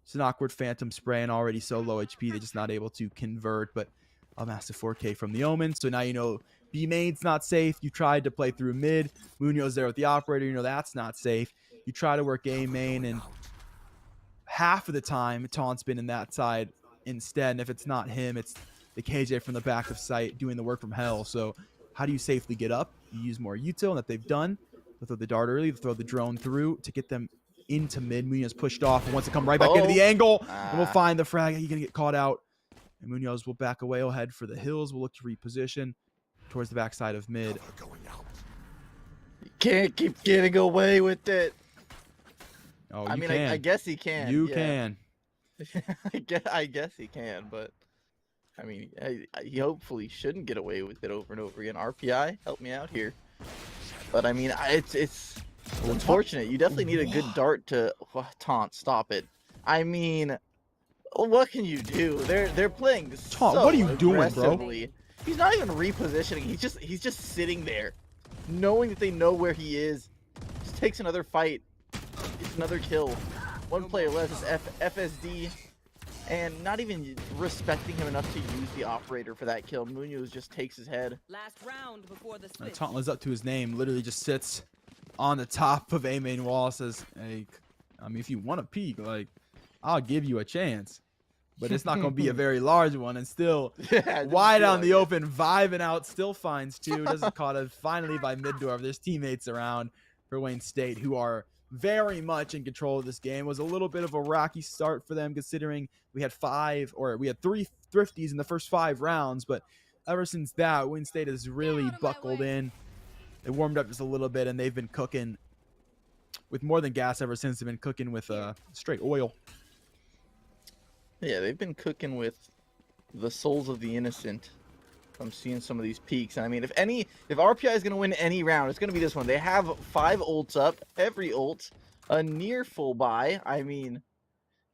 It's an awkward phantom spray, and already so low HP, they're just not able to convert. But a massive 4K from the Omen. So now you know B main's not safe. You tried to play through mid. Munoz there with the operator. You know that's not safe. You try to work A main, and half of the time Taunt's been in that side instead, and if it's not him, it's the KJ from the back of site doing the work from hell. So how do you safely get up? You use more util, and that they've done. They'll throw the dart early, they'll throw the drone through to get them into mid. Munoz pushed off and wants to come right back into the angle, and we'll find the frag. He's gonna get caught out, and Munoz will back away. He'll head for the hills. We'll look to reposition towards the backside of mid. You can't keep getting away with it. Oh, I mean, I guess he can. You can. I guess he can, but I mean, he hopefully shouldn't get away with it over and over again. RPI, help me out here. But I mean, it's unfortunate. You definitely need a good dart to Taunt. Stop it. I mean, what can you do? They're playing Taunt, so what are you doing, bro? aggressively. He's not even repositioning. He's just sitting there, knowing that they know where he is. Just takes another fight. It's another kill. 1 player less is FSD, and not even respecting him enough to use the operator for that kill. Munoz just takes his head. Last round before the switch. Taunt lives up to his name. Literally just sits on the top of A main wall. Says, "Hey, I mean, if you want to peek, like, I'll give you a chance, but it's not going to be a very large one." And still, wide on the open, vibing out. Still finds 2. Doesn't caught it. Finally by Middorf. There's teammates around for Wayne State who are very much in control of this game. It was a little bit of a rocky start for them, considering we had 3 thrifties in the first 5 rounds, but ever since that, Wayne State has really buckled in. They warmed up just a little bit, and they've been cooking with more than gas ever since. They've been cooking with straight oil. Yeah, they've been cooking with the souls of the innocent. I'm seeing some of these peaks. I mean, if RPI is going to win any round, it's going to be this one. They have 5 ults up, every ult, a near full buy. I mean,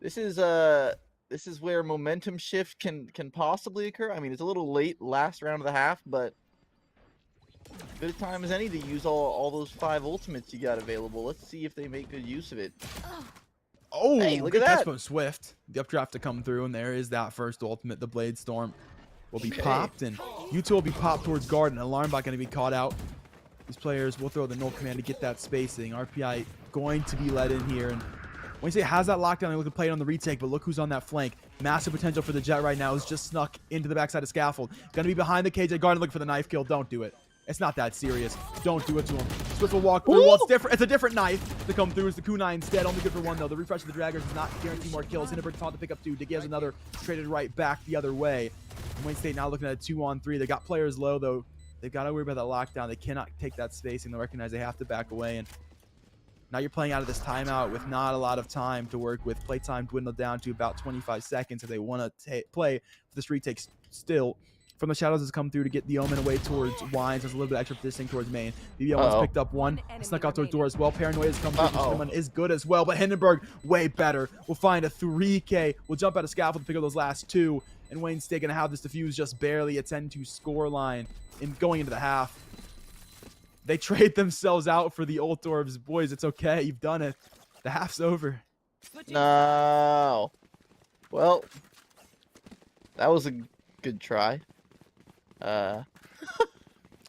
this is where momentum shift can possibly occur. I mean, it's a little late last round of the half, but good time as any to use all those 5 ultimates you got available. Let's see if they make good use of it. Oh, hey, look at that. That's from Swift. The updraft to come through, and there is that first ultimate, the Blade Storm. Will be popped, and U2 will be popped towards guard, and Alarm Bot going to be caught out. These players will throw the null command to get that spacing. RPI going to be let in here, and Wayne State has that lockdown. They look to play it on the retake, but look who's on that flank. Massive potential for the Jet right now. Is just snuck into the backside of Scaffold. Going to be behind the KJ guard and looking for the knife kill. Don't do it. It's not that serious. Don't do it to him. Swift will walk through. Well, it's different. It's a different knife to come through. It's the Kunai instead. Only good for 1 though. The refresh of the Draggers does not guarantee more kills. Hindenburg Taunt to pick up 2. Diggy has another. Traded right back the other way. And Wayne State now looking at a 2-on-3. They got players low though. They've got to worry about that lockdown. They cannot take that spacing. They recognize they have to back away. And now you're playing out of this timeout with not a lot of time to work with. Playtime dwindled down to about 25 seconds if they want to play for this retake still from the shadows has come through to get the Omen away towards Wines. There's a little bit extra positioning towards main. BBO1's picked up one. Snuck out towards door as well. Paranoia has come through. Cinnamon is good as well, but Hindenburg way better. We'll find a 3K. We'll jump out of scaffold to pick up those last two. And Wayne State gonna have this defuse just barely a 10-2 score line in going into the half. They trade themselves out for the Old Orbs. Boys, it's okay. You've done it. The half's over. No. Well, that was a good try. This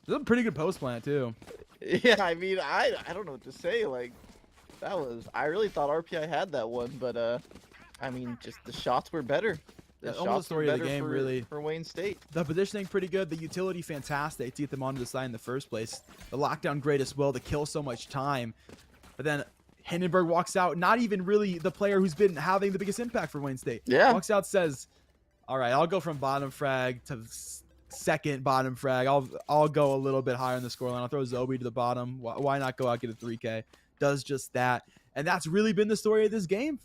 is a pretty good post plant too. Yeah, I mean, I don't know what to say. Like, that was, I really thought RPI had that one, but I mean, just the shots were better. The almost shots the story were of the better game, really. For Wayne State. The positioning pretty good. The utility fantastic to get them onto the side in the first place. The lockdown great as well to kill so much time. But then Hindenburg walks out, not even really the player who's been having the biggest impact for Wayne State. Yeah. Walks out, says, all right, I'll go from bottom frag to second bottom frag. I'll go a little bit higher in the scoreline. I'll throw Zobi to the bottom. Why not go out, get a 3K? Does just that. And that's really been the story of this game.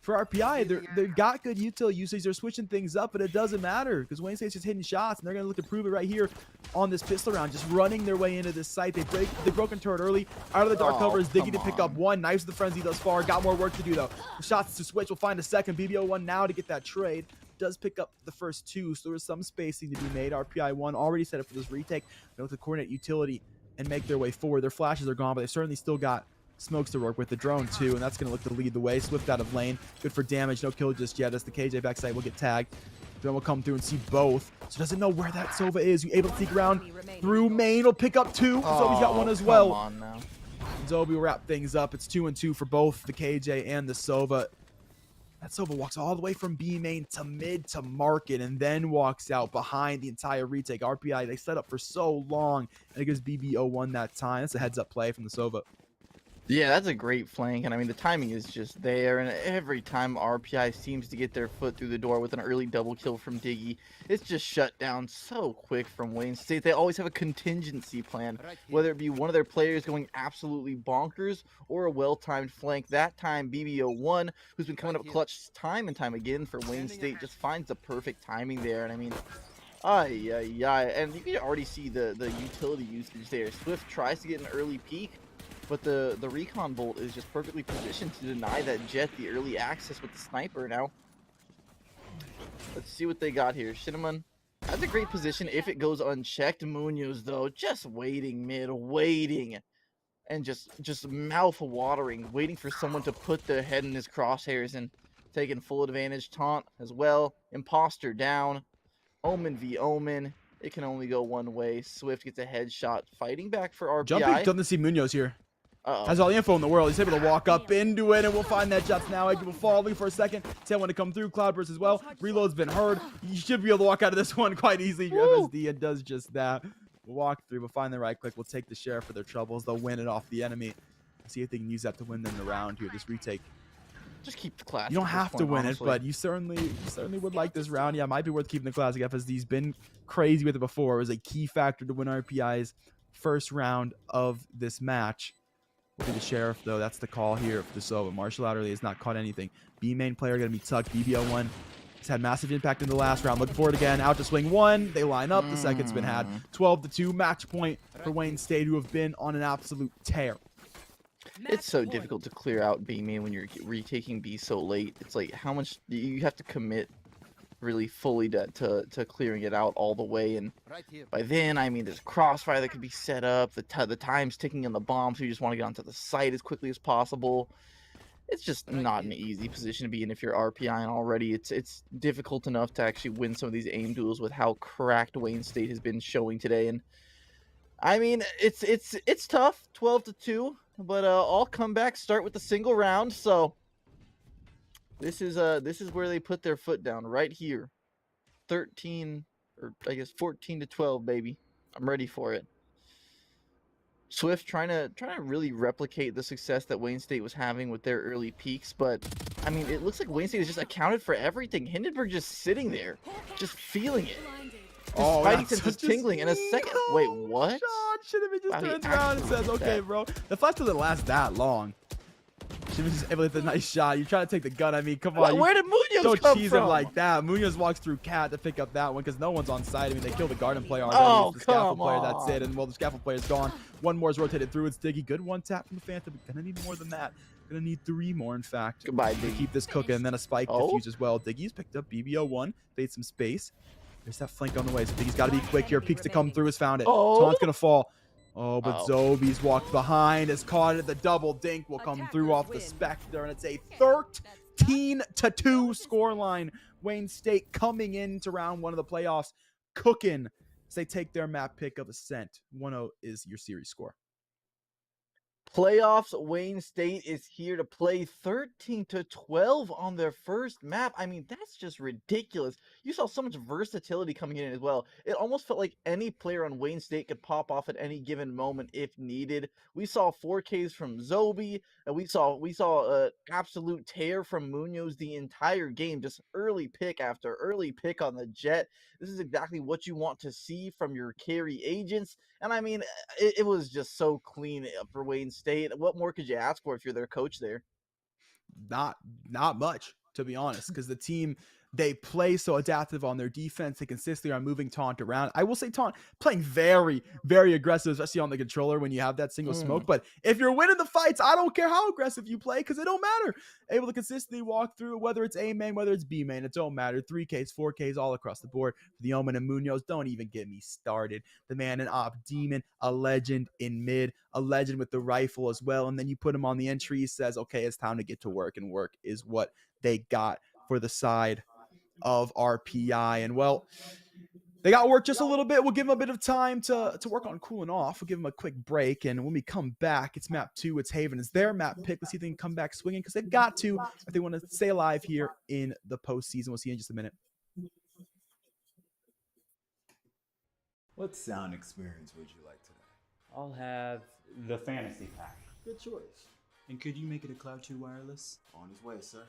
For RPI, they've got good util usage. They're switching things up, but it doesn't matter because Wayne State's just hitting shots, and they're going to look to prove it right here on this pistol round, just running their way into this site. They broken turret early. Out of the dark cover is Diggy to pick up one. Knives the frenzy thus far. Got more work to do, though. Shots to switch. We'll find a second. BBO1 now to get that trade. Does pick up the first two, so there's some spacing to be made. RPI1 already set up for this retake. They look to coordinate utility and make their way forward. Their flashes are gone, but they certainly still got smokes to work with. The drone too, and that's going to look to lead the way. Swift out of lane, good for damage, no kill just yet as the KJ backside will get tagged. Then we'll come through and see both, so doesn't know where that Sova is. You able to sneak around through main, will pick up two. Zobi's got one as well. Come on now. Zobi will wrap things up. It's 2-2 for both the KJ and the Sova. That Sova walks all the way from B main to mid to market and then walks out behind the entire retake. RPI, they set up for so long, and it gives BBO1 that time. That's a heads up play from the Sova. Yeah, that's a great flank, and I mean, the timing is just there, and every time RPI seems to get their foot through the door with an early double kill from Diggy, it's just shut down so quick from Wayne State. They always have a contingency plan, whether it be one of their players going absolutely bonkers or a well-timed flank. That time, BBO1, who's been coming up clutch time and time again for Wayne State, just finds the perfect timing there, and I mean, and you can already see the utility usage there. Swift tries to get an early peek, but the recon bolt is just perfectly positioned to deny that Jet the early access with the sniper now. Let's see what they got here. Cinnamon has a great position if it goes unchecked. Munoz, though, just waiting mid, waiting, and just mouth-watering, waiting for someone to put their head in his crosshairs and taking full advantage. Taunt as well. Imposter down. Omen v Omen. It can only go one way. Swift gets a headshot. Fighting back for RPI. Jumping, doesn't see Munoz here. Has all the info in the world. He's able to walk up into it, and we'll find that shots now. Edge will fall, looking for a second. 10-1 to come through. Cloudburst as well. Reload's been heard. You should be able to walk out of this one quite easily. Your FSD, it does just that. We'll walk through. We'll find the right click. We'll take the share for their troubles. They'll win it off the enemy. See if they can use that to win them the round here. This retake. Just keep the class. You don't have to win it, but you certainly would like this round. Yeah, it might be worth keeping the classic. FSD's been crazy with it before. It was a key factor to win RPI's first round of this match. Will be the Sheriff, though. That's the call here for the Sova. Marshall Outerly has not caught anything. B main player going to be tucked. BBO1 has had massive impact in the last round. Looking for it again. Out to swing one. They line up. The second's been had. 12-2 match point for Wayne State, who have been on an absolute tear. It's so difficult to clear out B main when you're retaking B so late. It's like how much you have to commit really fully to clearing it out all the way, and by then, I mean, there's crossfire that could be set up, the time's ticking on the bomb, so you just want to get onto the site as quickly as possible. It's just not an easy position to be in if you're RPI, and already it's difficult enough to actually win some of these aim duels with how cracked Wayne State has been showing today. And I mean, it's tough, 12-2, but all comebacks start with a single round, so this is where they put their foot down, right here. 13, or I guess 14-12, baby. I'm ready for it. Swift trying to really replicate the success that Wayne State was having with their early peaks, but I mean, it looks like Wayne State has just accounted for everything. Hindenburg just sitting there, just feeling it. His fighting sense is tingling in a second. Wait, what? Sean Cinnamon just turns around and says, okay, bro. The flash doesn't last that long. Jimmy's just able to hit the nice shot. You're trying to take the gun. I mean, come on. Where did Munoz don't come cheese from? him like that. Munoz walks through Cat to pick up that one because no one's on site. I mean, they killed the garden player already. Oh, It's the scaffold come player. That's it. on. And well, the scaffold player's gone. One more is rotated through. It's Diggy. Good one tap from the Phantom. Gonna need more than that. Gonna need 3 more, in fact. Goodbye, To Diggy. keep this cooking. And then a spike defuse as well. Diggy's picked up BBO1. Made some space. There's that flank on the way. So Diggy's got to be quick here. Peeks to come through. Has found it. Taunt's gonna fall. Oh, but Zobi's walked behind, has caught it. The double dink will come through off the Spectre, and it's a 13-2 scoreline. Wayne State coming into round 1 of the playoffs, cooking as they take their map pick of Ascent. 1-0 is your series score. Playoffs, Wayne State is here to play 13-12 on their first map. I mean, that's just ridiculous. You saw so much versatility coming in as well. It almost felt like any player on Wayne State could pop off at any given moment if needed. We saw 4Ks from Zobi, and we saw absolute tear from Munoz the entire game. Just early pick after early pick on the Jet. This is exactly what you want to see from your carry agents. And I mean, it was just so clean for Wayne State. What more could you ask for if you're their coach there? Not much, to be honest, because the team, they play so adaptive on their defense. They consistently are moving Taunt around. I will say Taunt playing very, very aggressive, especially on the controller when you have that single smoke. But if you're winning the fights, I don't care how aggressive you play because it don't matter. Able to consistently walk through, whether it's A main, whether it's B main, it don't matter. 3Ks, 4Ks, all across the board for the Omen and Munoz. Don't even get me started. The man in Op Demon, a legend in mid, a legend with the rifle as well. And then you put him on the entry. He says, okay, it's time to get to work, and work is what they got for the side of RPI. And well, they got work just a little bit. We'll give them a bit of time to work on cooling off. We'll give them a quick break, and when we come back, it's map 2. It's Haven. It's their map pick. Let's see if they can come back swinging, because they've got to if they want to stay alive here in the postseason. We'll see you in just a minute. What sound experience would you like today? I'll have the fantasy pack. Good choice. And could you make it a Cloud 2 wireless? On his way, sir.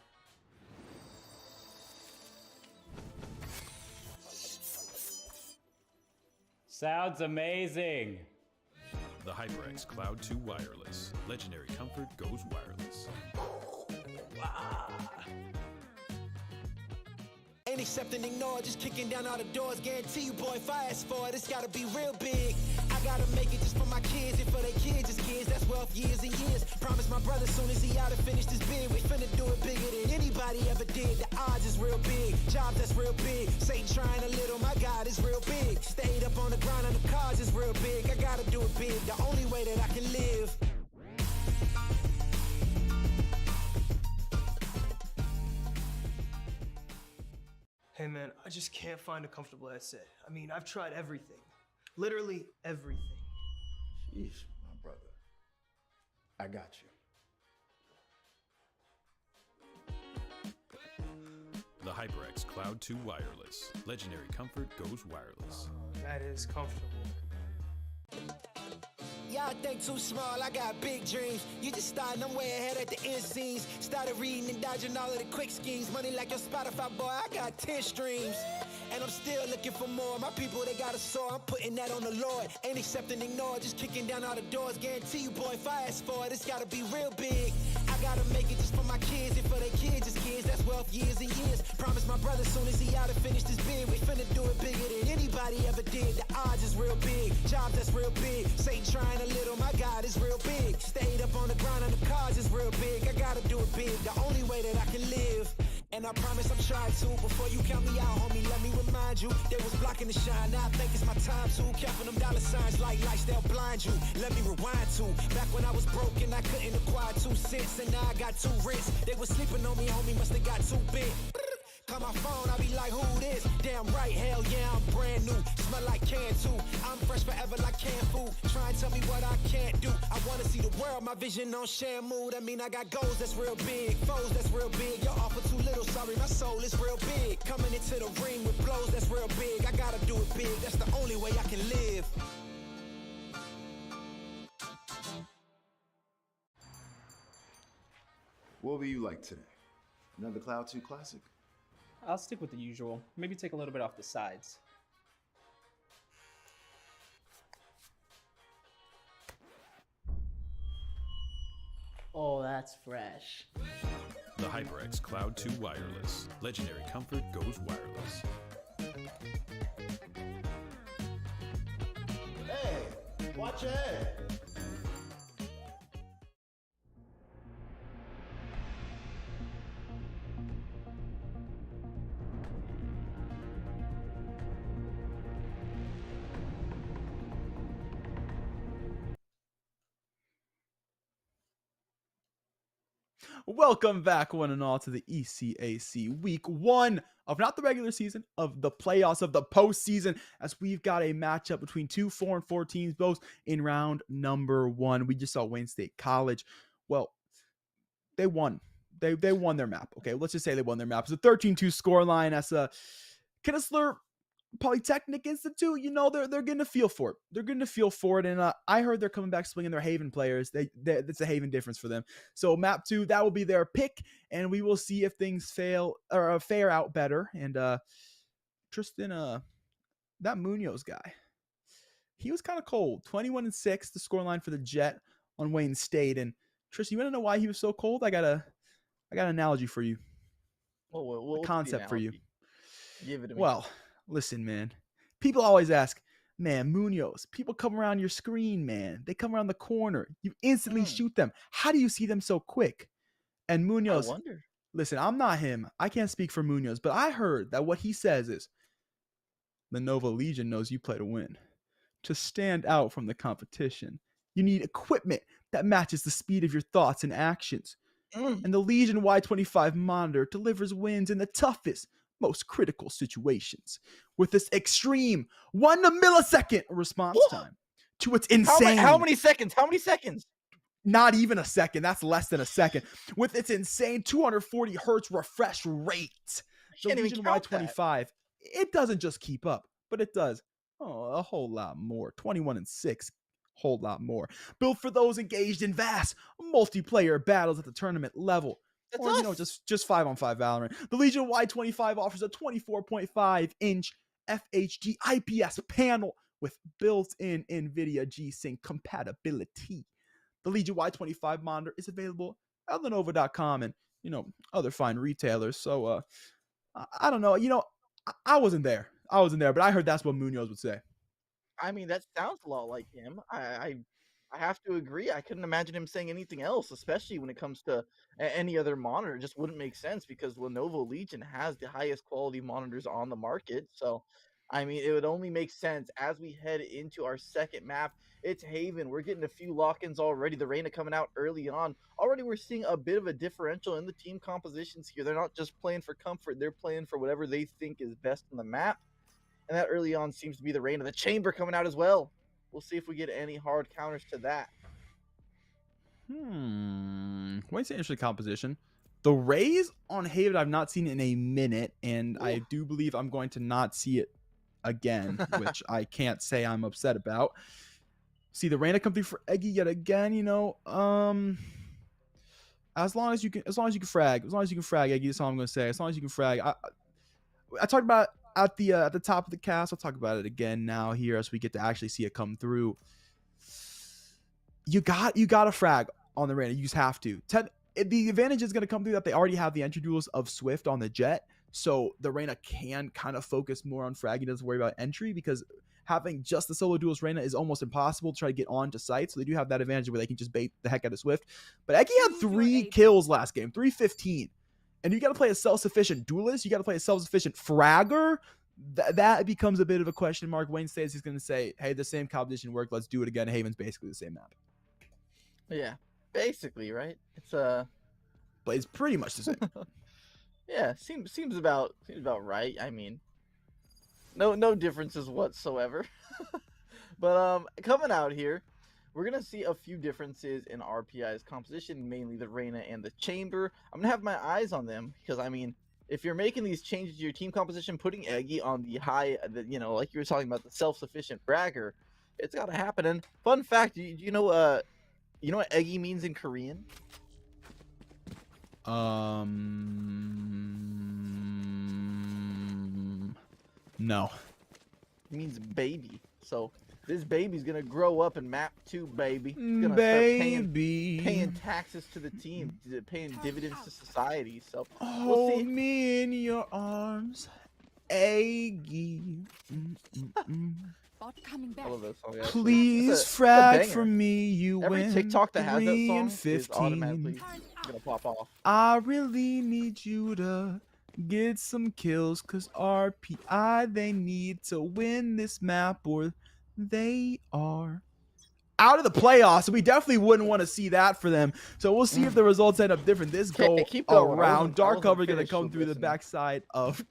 Sounds amazing. The HyperX Cloud 2 Wireless. Legendary comfort goes wireless. Ain't accepting, ignore, just kicking down all the doors. Guarantee you, boy, if I ask for it, it's gotta be real big. I gotta make it just for my kids and for their kids, just kids. That's wealth years and years. Promise my brother soon as he out to finish this bid, we finna do it bigger than anybody ever did. The odds is real big, jobs that's real big. Satan trying a little, my God is real big. Stayed up on the grind on the cars is real big. I gotta do it big, the only way that I can live. Hey man, I just can't find a comfortable headset. I mean, I've tried everything. Literally everything. Sheesh, my brother. I got you. The HyperX Cloud 2 Wireless. Legendary comfort goes wireless. That is comfortable. Y'all think too small, I got big dreams. You just starting, I'm way ahead at the end scenes. Started reading and dodging all of the quick schemes. Money like your Spotify, boy, I got 10 streams. And I'm still looking for more. My people, they got a soar, I'm putting that on the Lord. Ain't accepting, ignore, just kicking down all the doors. Guarantee you, boy, if I ask for it, it's gotta be real big. I gotta make it just for my kids and for their kids, just kids. That's wealth years and years. Promise my brother soon as he out to finish this bid, we finna do it bigger than anybody ever did. The odds is real big, jobs that's real big. Satan trying a little, my God is real big. Stayed up on the grind on the cars is real big. I gotta do it big, the only way that I can live. And I promise I'm trying to. Before you count me out, homie, let me remind you. They was blocking the shine, now I think it's my time to. Counting them dollar signs like lights, they'll blind you. Let me rewind to. Back when I was broke and I couldn't acquire 2 cents, and now I got 2 rents. They was sleeping on me, homie, must have got too big. Call my phone, I be like, who this? Damn right, hell yeah, I'm brand new. Smell like can too. I'm fresh forever like canned food. Try and tell me what I can't do. I wanna see the world, my vision on Shamu. That mean I got goals that's real big, foes that's real big. Your offer too little, sorry, my soul is real big. Coming into the ring with blows that's real big. I gotta do it big, that's the only way I can live. What would you like today? Another Cloud 2 classic? I'll stick with the usual. Maybe take a little bit off the sides. Oh, that's fresh. The HyperX Cloud 2 Wireless. Legendary comfort goes wireless. Hey, watch your head. Welcome back, one and all, to the ECAC week 1 of not the regular season, of the playoffs, of the postseason, as we've got a matchup between two 4-4 teams, both in round number 1. We just saw Wayne State College. Well, they won. They won their map. Okay, let's just say they won their map. It's a 13-2 scoreline as a Rensselaer Polytechnic Institute. You know, they're going to feel for it. They're going to feel for it. And I heard they're coming back swinging their Haven players. That's a Haven difference for them. So map 2, that will be their pick, and we will see if things fare out better. And Tristan, that Munoz guy, he was kind of cold. 21-6, the scoreline for the Jet on Wayne State. And Tristan, you want to know why he was so cold? I got an analogy for you. What's a concept for you. Give it to me. Well, listen, man. People always ask, man, Munoz, people come around your screen, man. They come around the corner. You instantly shoot them. How do you see them so quick? And Munoz, I wonder. Listen, I'm not him. I can't speak for Munoz, but I heard that what he says is, the Nova Legion knows you play to win. To stand out from the competition, you need equipment that matches the speed of your thoughts and actions. And the Legion Y25 monitor delivers wins in the toughest, most critical situations with this extreme 1 millisecond response time to its insane. How many seconds? How many seconds? Not even a second. That's less than a second. With its insane 240 hertz refresh rate. The Legion Y25, it doesn't just keep up, but it does a whole lot more. 21-6. Whole lot more. Built for those engaged in vast multiplayer battles at the tournament level. Or, you know, just 5-on-5 Valorant. The Legion Y25 offers a 24.5-inch FHD IPS panel with built-in NVIDIA G-Sync compatibility. The Legion Y25 monitor is available at Lenovo.com and, you know, other fine retailers. So, I don't know. You know, I wasn't there. But I heard that's what Munoz would say. I mean, that sounds a lot like him. I have to agree. I couldn't imagine him saying anything else, especially when it comes to any other monitor. It just wouldn't make sense because Lenovo Legion has the highest quality monitors on the market. So, I mean, it would only make sense as we head into our second map. It's Haven. We're getting a few lock-ins already. The Reyna coming out early on. Already we're seeing a bit of a differential in the team compositions here. They're not just playing for comfort. They're playing for whatever they think is best on the map. And that early on seems to be the Reyna. The Chamber coming out as well. We'll see if we get any hard counters to that. What's the interesting composition? The Rays on Haven I've not seen in a minute, and I do believe I'm going to not see it again, which I can't say I'm upset about. See the Reyna come through for Eggy yet again, you know. As long as you can frag, Eggy, that's all I'm gonna say. As long as you can frag. I talked about at the top of the cast. I'll talk about it again now here as we get to actually see it come through. You got a frag on the Reyna. You just have to. The advantage is going to come through that they already have the entry duels of Swift on the Jet, so the Reyna can kind of focus more on frag. He doesn't worry about entry because having just the solo duels Reyna is almost impossible to try to get on to site. So they do have that advantage where they can just bait the heck out of Swift. But Eki had 3 kills last game, 315. And you got to play a self-sufficient duelist. You got to play a self-sufficient fragger. That becomes a bit of a question mark. Wayne says he's going to say, hey, the same composition worked. Let's do it again. Haven's basically the same map. Yeah, basically, right? But it's pretty much the same. Yeah, seems about right. I mean, no differences whatsoever. But coming out here, we're gonna see a few differences in RPI's composition, mainly the Reyna and the Chamber. I'm gonna have my eyes on them because I mean, if you're making these changes to your team composition, putting Eggy on the high, like you were talking about, the self-sufficient bragger, it's gotta happen. And fun fact, you know what Eggy means in Korean? No. It means baby. So This baby's gonna grow up in map 2, baby. He's gonna Baby. start paying taxes to the team, paying dividends to society. So we'll Hold see. me in your arms, Aggie. Bot coming back. I love that song, actually. Please It's a frag banger. for me. You Every win TikTok that has 3 that and song is 15. automatically gonna pop off. I really need you to get some kills, cause RPI, they need to win this map or they are out of the playoffs. So we definitely wouldn't want to see that for them. So we'll see if the results end up different. This Okay, go keep going. I around. wasn't- I Dark wasn't cover is gonna finished come with through the listening. backside of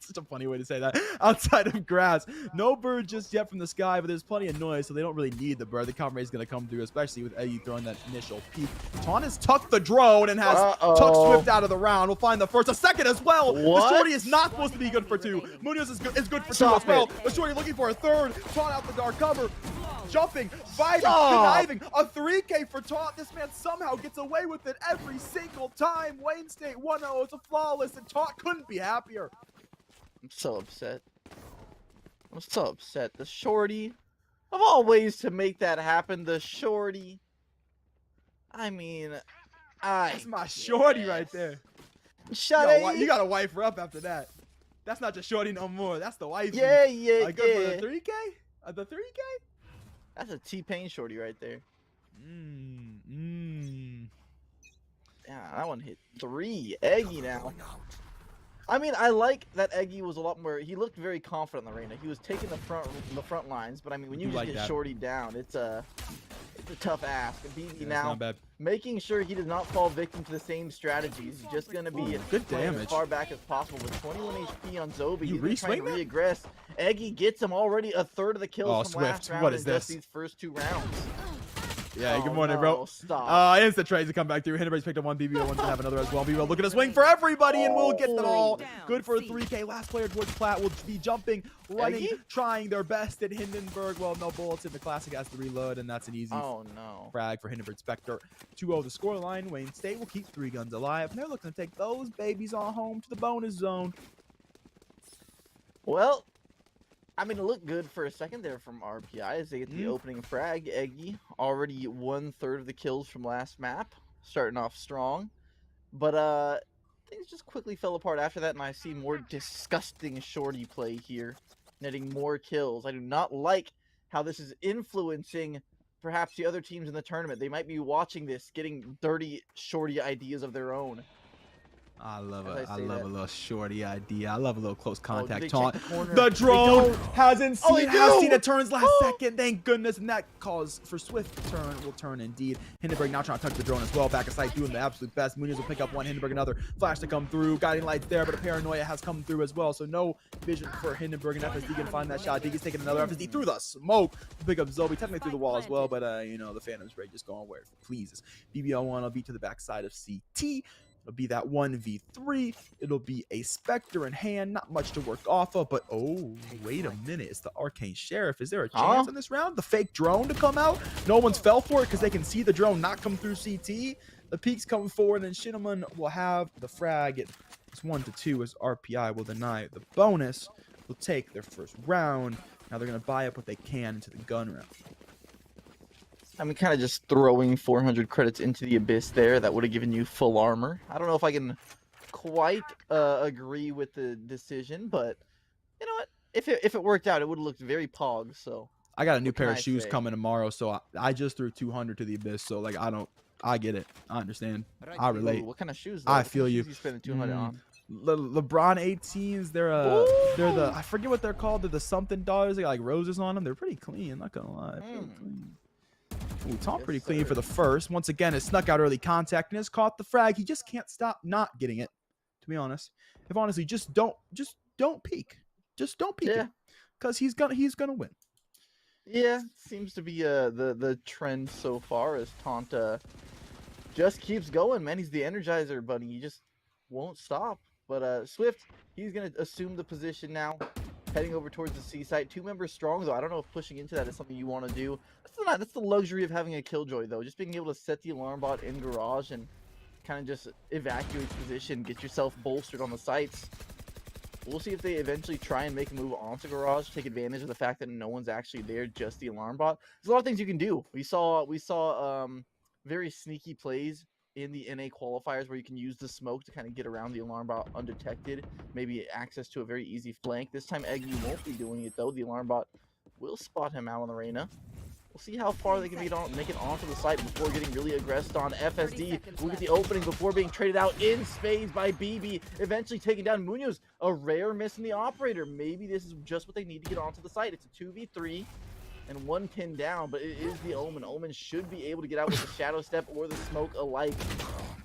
such a funny way to say that. Outside of grass. No bird just yet from the sky, but there's plenty of noise, so they don't really need the bird. The comm rate is gonna come through, especially with Eddie throwing that initial peek. Taunt has tucked the drone and has tucked Swift out of the round. We'll find the first, a second as well. What? The shorty is not supposed to be good for 2. Munoz is good for 2 as well. The shorty looking for a third. Taunt out the dark cover. Jumping, fighting, conniving, a 3K for Taunt. This man somehow gets away with it every single time. Wayne State 1-0 is a flawless, and Taunt couldn't be happier. I'm so upset. I'm so upset. The shorty, of all ways to make that happen, the shorty. I mean, That's my shorty right there. Shut You gotta wife her up after that. That's not just shorty no more. That's the wife. Yeah. Good for the 3K? The 3K? That's a T-Pain shorty right there. Yeah, that one hit 3. Eggy now. I mean, I like that Eggy was a lot more. He looked very confident in the arena. He was taking the front lines, but I mean, when you just get shorty down, it's a tough ask. And BB now making sure he does not fall victim to the same strategies. He's just gonna be good playing damage as far back as possible with 21 HP on Zobi. You He's trying to re-swing that? re-aggress. Eggy gets him already a third of the kills from Swift, last round what is in just this? these first 2 rounds. Yeah, good Oh, morning, no, bro. stop. Instant trades to come back through. Hindenburg's picked up 1. BBO wants to have another as well. BBO looking to swing for everybody, and we'll get them all. Good for a 3K. Last player towards Platt will be jumping, running, Eggy? trying their best at Hindenburg. Well, no bullets in the classic has to reload, and that's an easy frag for Hindenburg Spectre. 2-0 the scoreline. Wayne State will keep 3 guns alive, and they're looking to take those babies on home to the bonus zone. Well, I mean, it looked good for a second there from RPI as they get the opening frag. Eggy already 1/3 of the kills from last map, starting off strong. But things just quickly fell apart after that, and I see more disgusting shorty play here, netting more kills. I do not like how this is influencing perhaps the other teams in the tournament. They might be watching this, getting dirty shorty ideas of their own. I love As a I say that. little shorty idea. I love a little close contact they taunt. check the corner? The They drone don't. hasn't Oh, seen, they has do! seen it turns last second. Thank goodness. And that calls for Swift turn. Will turn indeed. Hindenburg now trying to touch the drone as well. Back aside, doing the absolute best. Munoz will pick up 1. Hindenburg another. Flash to come through. Guiding lights there, but a paranoia has come through as well. So no vision for Hindenburg, and FSD can find that shot. Diggy's taking another FSD through the smoke. Pick up Zobi, technically through the wall as well, but the Phantom Spray just going where it pleases. BBL1 will be to the backside of CT. It'll be that 1v3. It'll be a Spectre in hand. Not much to work off of, but oh, wait a minute. It's the Arcane Sheriff. Is there a chance in this round? The fake drone to come out? No one's fell for it because they can see the drone not come through CT. The peaks come forward, and Shinneman will have the frag. It's 1-2 as RPI will deny the bonus. Will take their first round. Now they're going to buy up what they can into the gun round. I mean, kind of just throwing 400 credits into the abyss there. That would have given you full armor. I don't know if I can quite agree with the decision, but you know what? If it worked out, it would have looked very pog. So I got a new pair of I shoes say? coming tomorrow, so I just threw 200 to the abyss. So like I get it. I understand. I relate. Ooh, what kind of shoes? I feel you. You spending 200 on? LeBron 18s. They're the I forget what they're called. They're the something dollars. They got like roses on them. They're pretty clean. Not gonna lie. Pretty clean. Ooh, Tom pretty clean for the first. Once again, it snuck out early contact and has caught the frag. He just can't stop not getting it. To be honest, if honestly, just don't peek. Just don't peek. Because he's gonna win. Yeah, seems to be the trend so far as Tonta just keeps going, man. He's the Energizer Bunny. He just won't stop. But Swift, he's gonna assume the position now, heading over towards the C site. 2 members strong, though. I don't know if pushing into that is something you want to do. That's the luxury of having a Killjoy, though. Just being able to set the alarm bot in garage and kind of just evacuate position, get yourself bolstered on the sites. We'll see if they eventually try and make a move onto Garage, take advantage of the fact that no one's actually there, just the alarm bot. There's a lot of things you can do. We saw very sneaky plays in the NA qualifiers where you can use the smoke to kind of get around the alarm bot undetected, maybe access to a very easy flank. This time Eggy won't be doing it though. The alarm bot will spot him out on the arena. We'll see how far they can make it onto the site before getting really aggressed on. FSD will get the opening before being traded out in spades by BB, eventually taking down Munoz. A rare miss in the operator. Maybe this is just what they need to get onto the site. It's a 2v3 and one pin down, but it is the Omen. Omen should be able to get out with the shadow step or the smoke alike.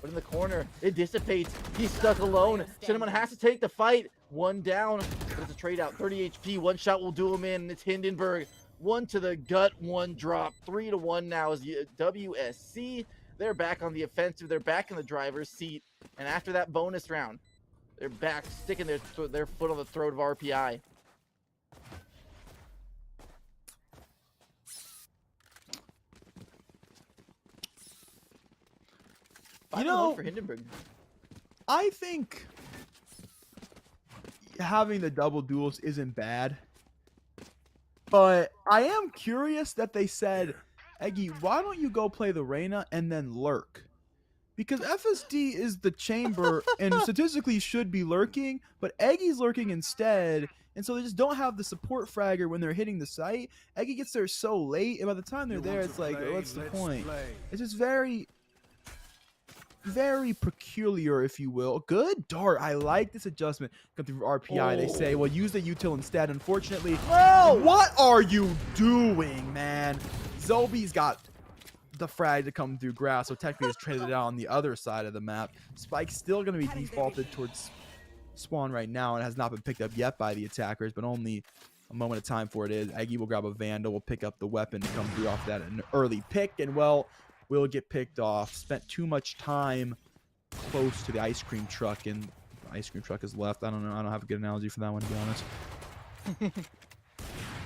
But in the corner, it dissipates. He's stuck alone. Cinnamon has to take the fight. One down, but it's a trade out. 30 HP, one shot will do him in. It's Hindenburg. One to the gut, one drop. 3-1 now is the WSC. They're back on the offensive. They're back in the driver's seat. And after that bonus round, they're back sticking their foot on the throat of RPI. You know, for Hindenburg. I think having the double duels isn't bad. But I am curious that they said, Eggy, why don't you go play the Reyna and then lurk? Because FSD is the chamber and statistically should be lurking, but Eggy's lurking instead. And so they just don't have the support fragger when they're hitting the site. Eggy gets there so late, and by the time they're there, it's like, what's the point? It's just very peculiar, if you will. Good dart. I like this adjustment. Come through RPI. They say, well, use the util instead. Unfortunately, what are you doing, man? Zobi's got the frag to come through grass, so technically it's traded out on the other side of the map. Spike's still going to be defaulted towards spawn right now and has not been picked up yet by the attackers, but only a moment of time for it is. Eggy will grab a Vandal, will pick up the weapon to come through off that an early pick, and well, will get picked off. Spent too much time close to the ice cream truck, and the ice cream truck is left. I don't know. I don't have a good analogy for that one, to be honest.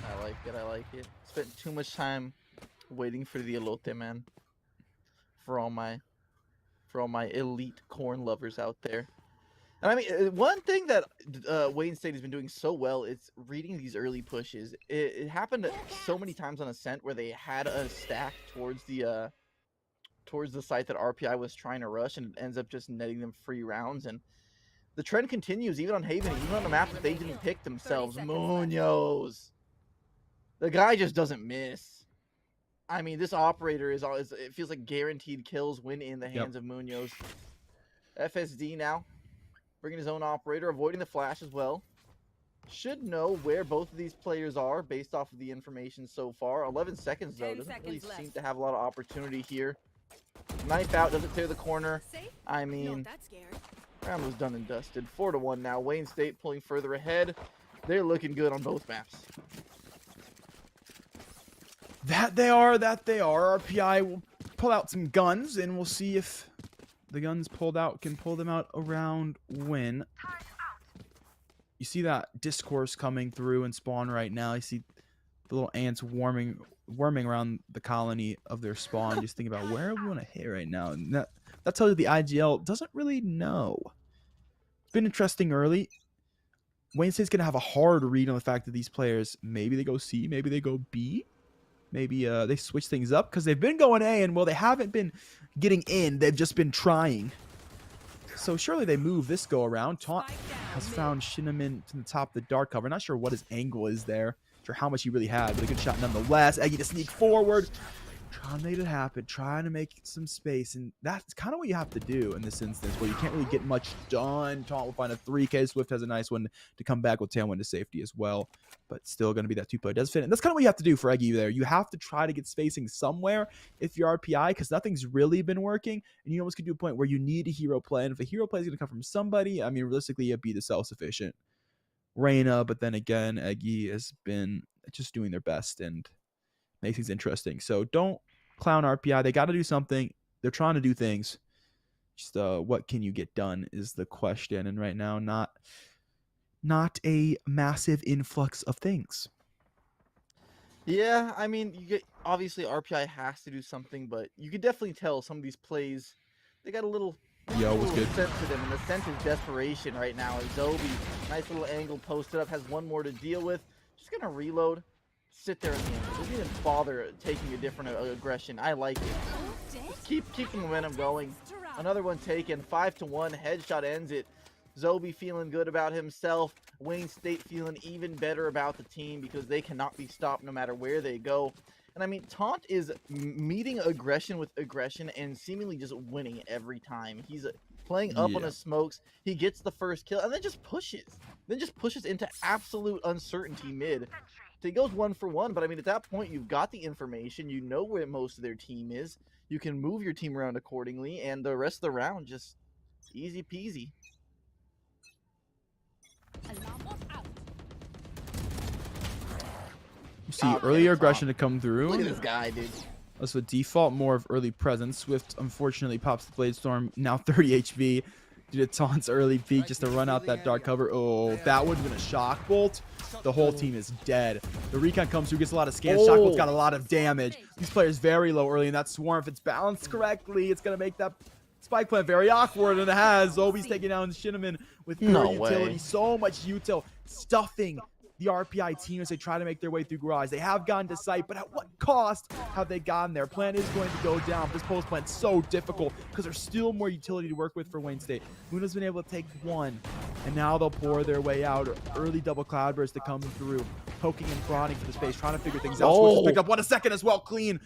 I like it. Spent too much time waiting for the elote, man. For all my elite corn lovers out there. And I mean, one thing that Wayne State has been doing so well is reading these early pushes. It happened so many times on Ascent where they had a stack towards the site that RPI was trying to rush, and it ends up just netting them free rounds. And the trend continues even on Haven, even on the map that they didn't pick themselves. Munoz, the guy just doesn't miss. I mean, this operator is it feels like guaranteed kills when in the hands of Munoz. FSD now bringing his own operator, avoiding the flash as well. Should know where both of these players are based off of the information so far. 11 seconds though, doesn't really seem to have a lot of opportunity here. Knife out, doesn't clear the corner. I mean, round was done and dusted. 4-1 now. Wayne State pulling further ahead. They're looking good on both maps. That they are. RPI will pull out some guns, and we'll see if the guns pulled out can pull them out around when. You see that discourse coming through and spawn right now. You see the little ants worming around the colony of their spawn, just thinking about where we want to hit right now. And that tells you the IGL doesn't really know. It's been interesting early. Wayne State's going to have a hard read on the fact that these players, maybe they go C, maybe they go B. Maybe they switch things up because they've been going A, and well, they haven't been getting in. They've just been trying. So surely they move this go around. Taunt has found Shinneman to the top of the dark cover. Not sure what his angle is there. Not sure how much he really had, but a good shot nonetheless. Eggy to sneak forward. Trying to make it happen. Trying to make some space. And that's kind of what you have to do in this instance where you can't really get much done. Taunt will find a 3K. Swift has a nice one to come back with tailwind to safety as well. But still going to be that 2-player does fit. And that's kind of what you have to do for Eggy there. You have to try to get spacing somewhere if you're RPI because nothing's really been working. And you almost get to a point where you need a hero play. And if a hero play is going to come from somebody, I mean, realistically, it'd be the self-sufficient Reyna. But then again, Eggy has been just doing their best and makes things interesting. So don't clown RPI. They got to do something. They're trying to do things. Just what can you get done is the question. And right now, not a massive influx of things. Yeah, I mean, obviously RPI has to do something, but you could definitely tell some of these plays, they got a little Yo, what's good? Sent to them, and the scent is desperation right now. Zobi, nice little angle posted up, has one more to deal with. Just gonna reload, sit there in the angle. Doesn't even bother taking a different aggression. I like it. Just keep the momentum going. Another one taken, 5-1. Headshot ends it. Zobi feeling good about himself. Wayne State feeling even better about the team because they cannot be stopped no matter where they go. And I mean, Taunt is meeting aggression with aggression and seemingly just winning every time. He's playing up on his smokes. He gets the first kill and then just pushes. Into absolute uncertainty mid. So he goes 1 for 1, but I mean, at that point, you've got the information. You know where most of their team is. You can move your team around accordingly, and the rest of the round just easy peasy. You see earlier aggression to come through. Look at this guy, dude. That's what default, more of early presence. Swift unfortunately pops the Blade Storm, now 30 HP. Due to Taunt's early peek just to run out that dark cover. Oh, that would have been a shock bolt. The whole team is dead. The recon comes through, gets a lot of scans. Shock bolt's got a lot of damage. These players very low early in that swarm. If it's balanced correctly, it's going to make that spike plant very awkward, and it has. Zobi's taking down Shinneman with pure utility. So much util, stuffing the RPI team as they try to make their way through garage. They have gotten to site, but at what cost have they gotten there? Plan is going to go down. This post plant's so difficult because there's still more utility to work with for Wayne State. Muno's been able to take one, and now they'll pour their way out. Early double cloudburst to come through, poking and prodding for the space, trying to figure things out. Switch picked up 1 second as well, clean.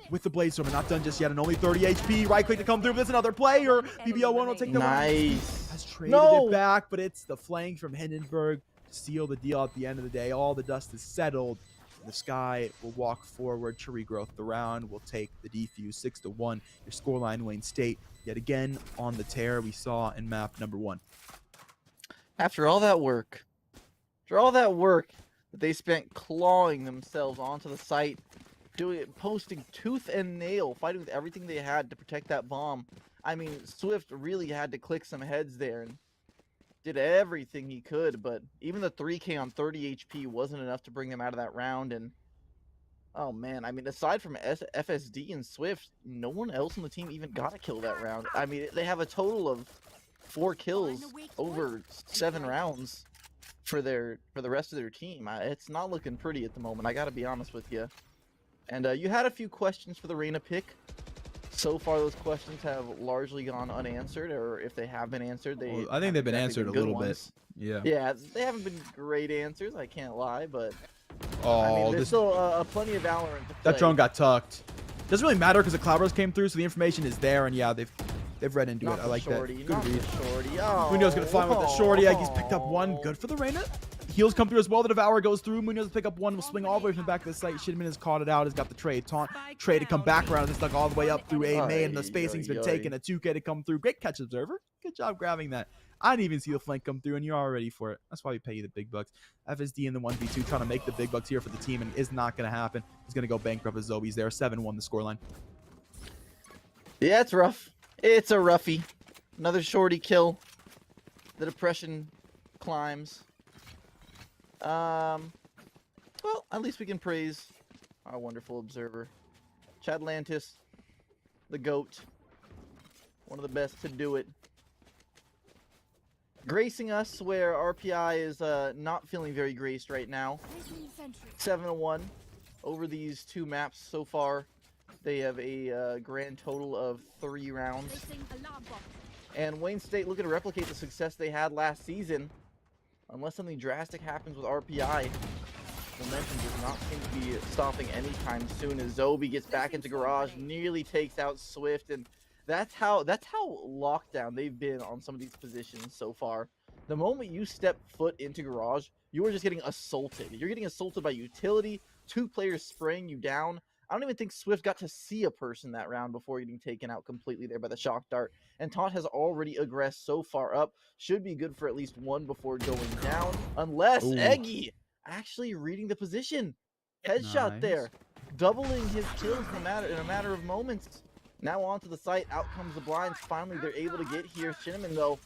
With the Blade Storm, not done just yet, and only 30 HP. Right click to come through. There's another player. BBL1 will take the nice. Has traded it back, but it's the flank from Hindenburg to seal the deal at the end of the day. All the dust is settled. The Sky will walk forward to regrowth. The round will take the defuse 6-1. Your scoreline, Wayne State, yet again on the tear we saw in map number 1. After all that work that they spent clawing themselves onto the site, doing it, posting tooth and nail, fighting with everything they had to protect that bomb. I mean, Swift really had to click some heads there and did everything he could, but even the 3K on 30 HP wasn't enough to bring them out of that round. And oh man, I mean, aside from FSD and Swift, no one else on the team even got a kill that round. I mean, they have a total of 4 kills over 7 rounds for the rest of their team. It's not looking pretty at the moment, I gotta be honest with you. And you had a few questions for the Reyna pick. So far, those questions have largely gone unanswered, or if they have been answered, I think they've been answered a little bit. Yeah, they haven't been great answers, I can't lie, but I mean, there's still plenty of Valorant to play. That drone got tucked. Doesn't really matter because the Cloudburst came through, so the information is there, and yeah, they've read into it. I like that. Good read. Munoz gonna find with the shorty. He's picked up 1. Good for the Reyna. Heals come through as well. The Devourer goes through. Munoz pick up 1. Will swing all the way from the back of the site. Shidman has caught it out. Has got the trade. Taunt. Trade to come back around. It's stuck all the way up through A main. The spacing's been taken. A 2K to come through. Great catch, Observer. Good job grabbing that. I didn't even see the flank come through, and you're all ready for it. That's why we pay you the big bucks. FSD in the 1v2 trying to make the big bucks here for the team, and is not going to happen. He's going to go bankrupt as Zobi's there. 7-1 the scoreline. Yeah, it's rough. It's a roughie. Another shorty kill. The depression climbs. Well, at least we can praise our wonderful observer. Chadlantis, the GOAT. One of the best to do it. Gracing us where RPI is not feeling very graced right now. 7-1 over these 2 maps so far. They have a grand total of 3 rounds. And Wayne State looking to replicate the success they had last season. Unless something drastic happens with RPI, momentum does not seem to be stopping anytime soon as Zobi gets back into garage, nearly takes out Swift, and that's how locked down they've been on some of these positions so far. The moment you step foot into garage, you are just getting assaulted. You're getting assaulted by utility, 2 players spraying you down. I don't even think Swift got to see a person that round before getting taken out completely there by the shock dart. And Taunt has already aggressed so far up. Should be good for at least 1 before going down. Unless Eggy actually reading the position. Headshot there. Doubling his kills in a matter of moments. Now onto the site. Out comes the blinds. Finally, they're able to get here. Shinneman, though,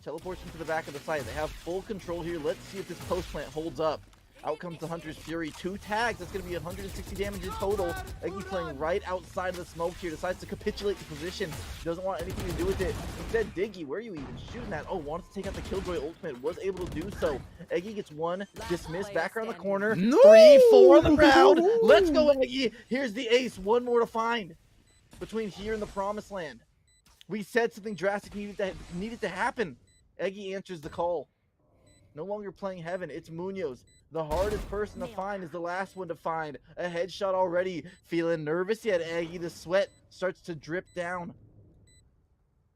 teleports into the back of the site. They have full control here. Let's see if this post plant holds up. Out comes the Hunter's Fury. 2 tags. That's going to be 160 damage in total. Eggy playing right outside of the smoke here. Decides to capitulate the position. Doesn't want anything to do with it. Instead, Diggy, where are you even shooting at? Oh, wanted to take out the Killjoy ultimate. Was able to do so. Eggy gets 1 dismissed back around the corner. No! 3-4 the round. Let's go, Eggy. Here's the ace. 1 more to find between here and the promised land. We said something drastic needed to happen. Eggy answers the call. No longer playing heaven. It's Munoz. The hardest person to find is the last one to find. A headshot already. Feeling nervous yet, Eggy? The sweat starts to drip down.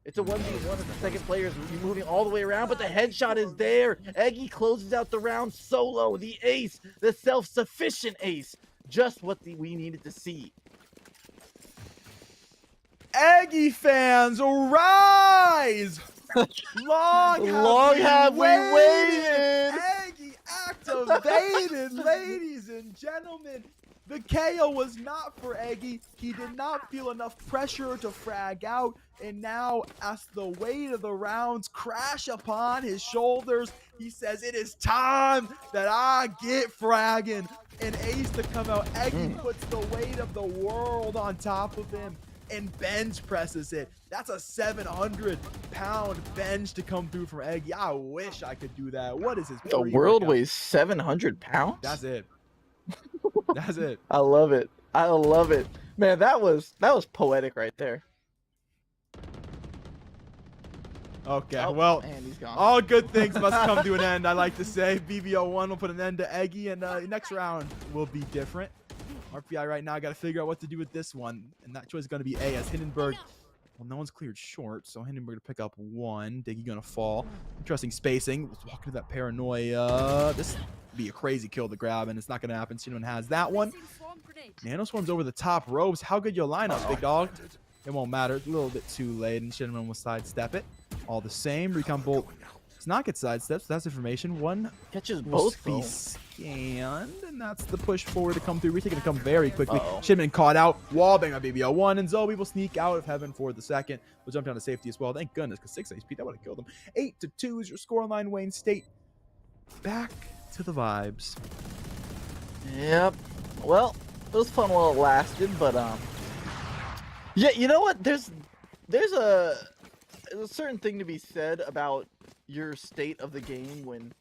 It's a 1v1 as the second player is moving all the way around, but the headshot is there. Eggy closes out the round solo. The ace. The self-sufficient ace. Just what we needed to see. Aggie fans, rise! Long have we waited! Aggie activated, ladies and gentlemen. The KO was not for Aggie. He did not feel enough pressure to frag out. And now, as the weight of the rounds crash upon his shoulders, he says, it is time that I get fragging. An ace to come out. Aggie puts the weight of the world on top of him and bench presses it. That's a 700-pound bench to come through from Eggy. I wish I could do that. What is his? The world weighs 700 pounds? That's it. That's it. I love it. I love it. Man, that was poetic right there. Okay, Oh, well, and he's gone. all good things must come to an end, I like to say. BBO1 will put an end to Eggy, and next round will be different. RPI right now got to figure out what to do with this one, and that choice is going to be A as Hindenburg. Well, no one's cleared short, so Hindenburg to pick up 1. Diggy going to fall. Interesting spacing. Let's walk into that paranoia. This would be a crazy kill to grab, and it's not going to happen. Shinman has that one. Nano Swarm's over the top ropes. How good your lineup, big dog? It won't matter. It's a little bit too late, and Shinman will sidestep it. All the same. Recon Bolt does not get sidesteps. That's information. 1 catches will both. Be scanned, and that's the push forward to come through. Retake to come very quickly. Shinman caught out. Wallbang on BBO1, and Zoe will sneak out of heaven for the second. We'll jump down to safety as well. Thank goodness, because 6 HP, that would have killed him. 8-2 is your scoreline, Wayne State. Back to the vibes. Yep. Well, it was fun while it lasted, but yeah, you know what? There's a certain thing to be said about your state of the game when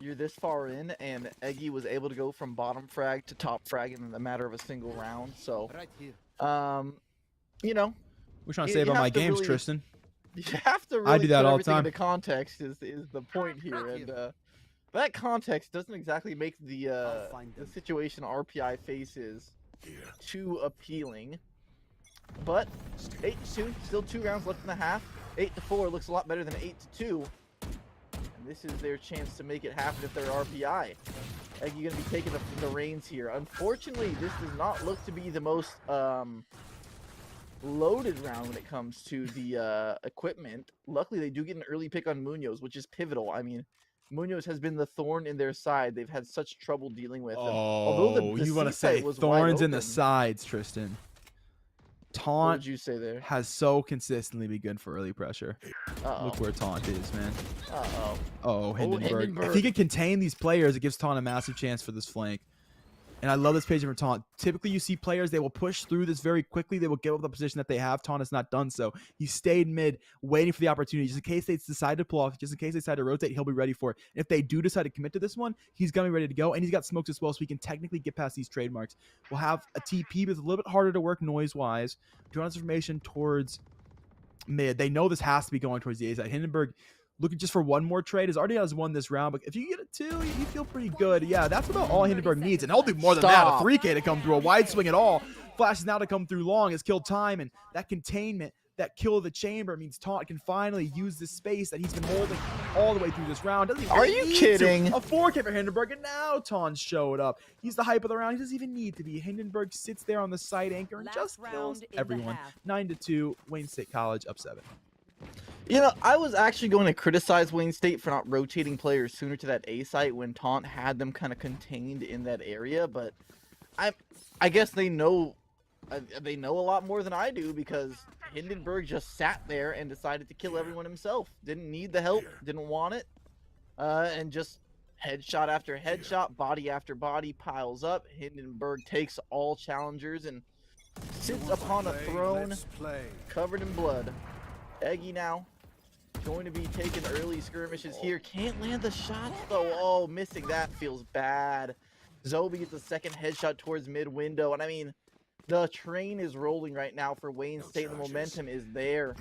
you're this far in, and Eggy was able to go from bottom frag to top frag in the matter of a single round. So, you know, We're trying to say about my games, really, Tristan. You have to really I do that put all the everything time. into context is the point here, and that context doesn't exactly make the situation RPI faces too appealing. But 8-2, still 2 rounds left in the half. 8-4 looks a lot better than 8-2. And this is their chance to make it happen if they're RPI. Eggy gonna be taking the reins here. Unfortunately, this does not look to be the most loaded round when it comes to the equipment. Luckily, they do get an early pick on Munoz, which is pivotal. I mean, Munoz has been the thorn in their side. They've had such trouble dealing with. Oh, you want to say thorns in the sides, Tristan. Taunt, what did you say there? Has so consistently been good for early pressure. Look where Taunt is, man. Oh, Hindenburg. If he can contain these players, it gives Taunt a massive chance for this flank. And I love this page for Taunt. Typically, you see players, they will push through this very quickly. They will give up the position that they have. Taunt has not done so. He stayed mid, waiting for the opportunity. Just in case they decide to pull off, just in case they decide to rotate, he'll be ready for it. If they do decide to commit to this one, he's going to be ready to go. And he's got smokes as well, so he can technically get past these trademarks. We'll have a TP, but it's a little bit harder to work noise-wise. Drawing this information towards mid. They know this has to be going towards the A side. Hindenburg looking just for 1 more trade. Has already has 1 this round, but if you get a 2, you feel pretty good. Yeah, that's about all Hindenburg needs, and he'll do more than that. A 3K to come through, a wide swing at all. Flash is now to come through long, has killed time, and that containment, that kill of the chamber means Taunt can finally use this space that he's been holding all the way through this round. Doesn't even Are you kidding? A 4K for Hindenburg, and now Taunt showed up. He's the hype of the round. He doesn't even need to be. Hindenburg sits there on the side anchor and just kills everyone. 9-2, Wayne State College up 7. You know, I was actually going to criticize Wayne State for not rotating players sooner to that A site when Taunt had them kind of contained in that area, but I guess they know a lot more than I do, because Hindenburg just sat there and decided to kill everyone himself. Didn't need the help, didn't want it, and just Headshot after headshot, body after body piles up. Hindenburg takes all challengers and sits upon a throne covered in blood. Eggy now going to be taking early skirmishes here. Can't land the shots though. Oh, missing that feels bad. Zobi gets a second headshot towards mid window. And I mean, the train is rolling right now for Wayne State. The momentum is there.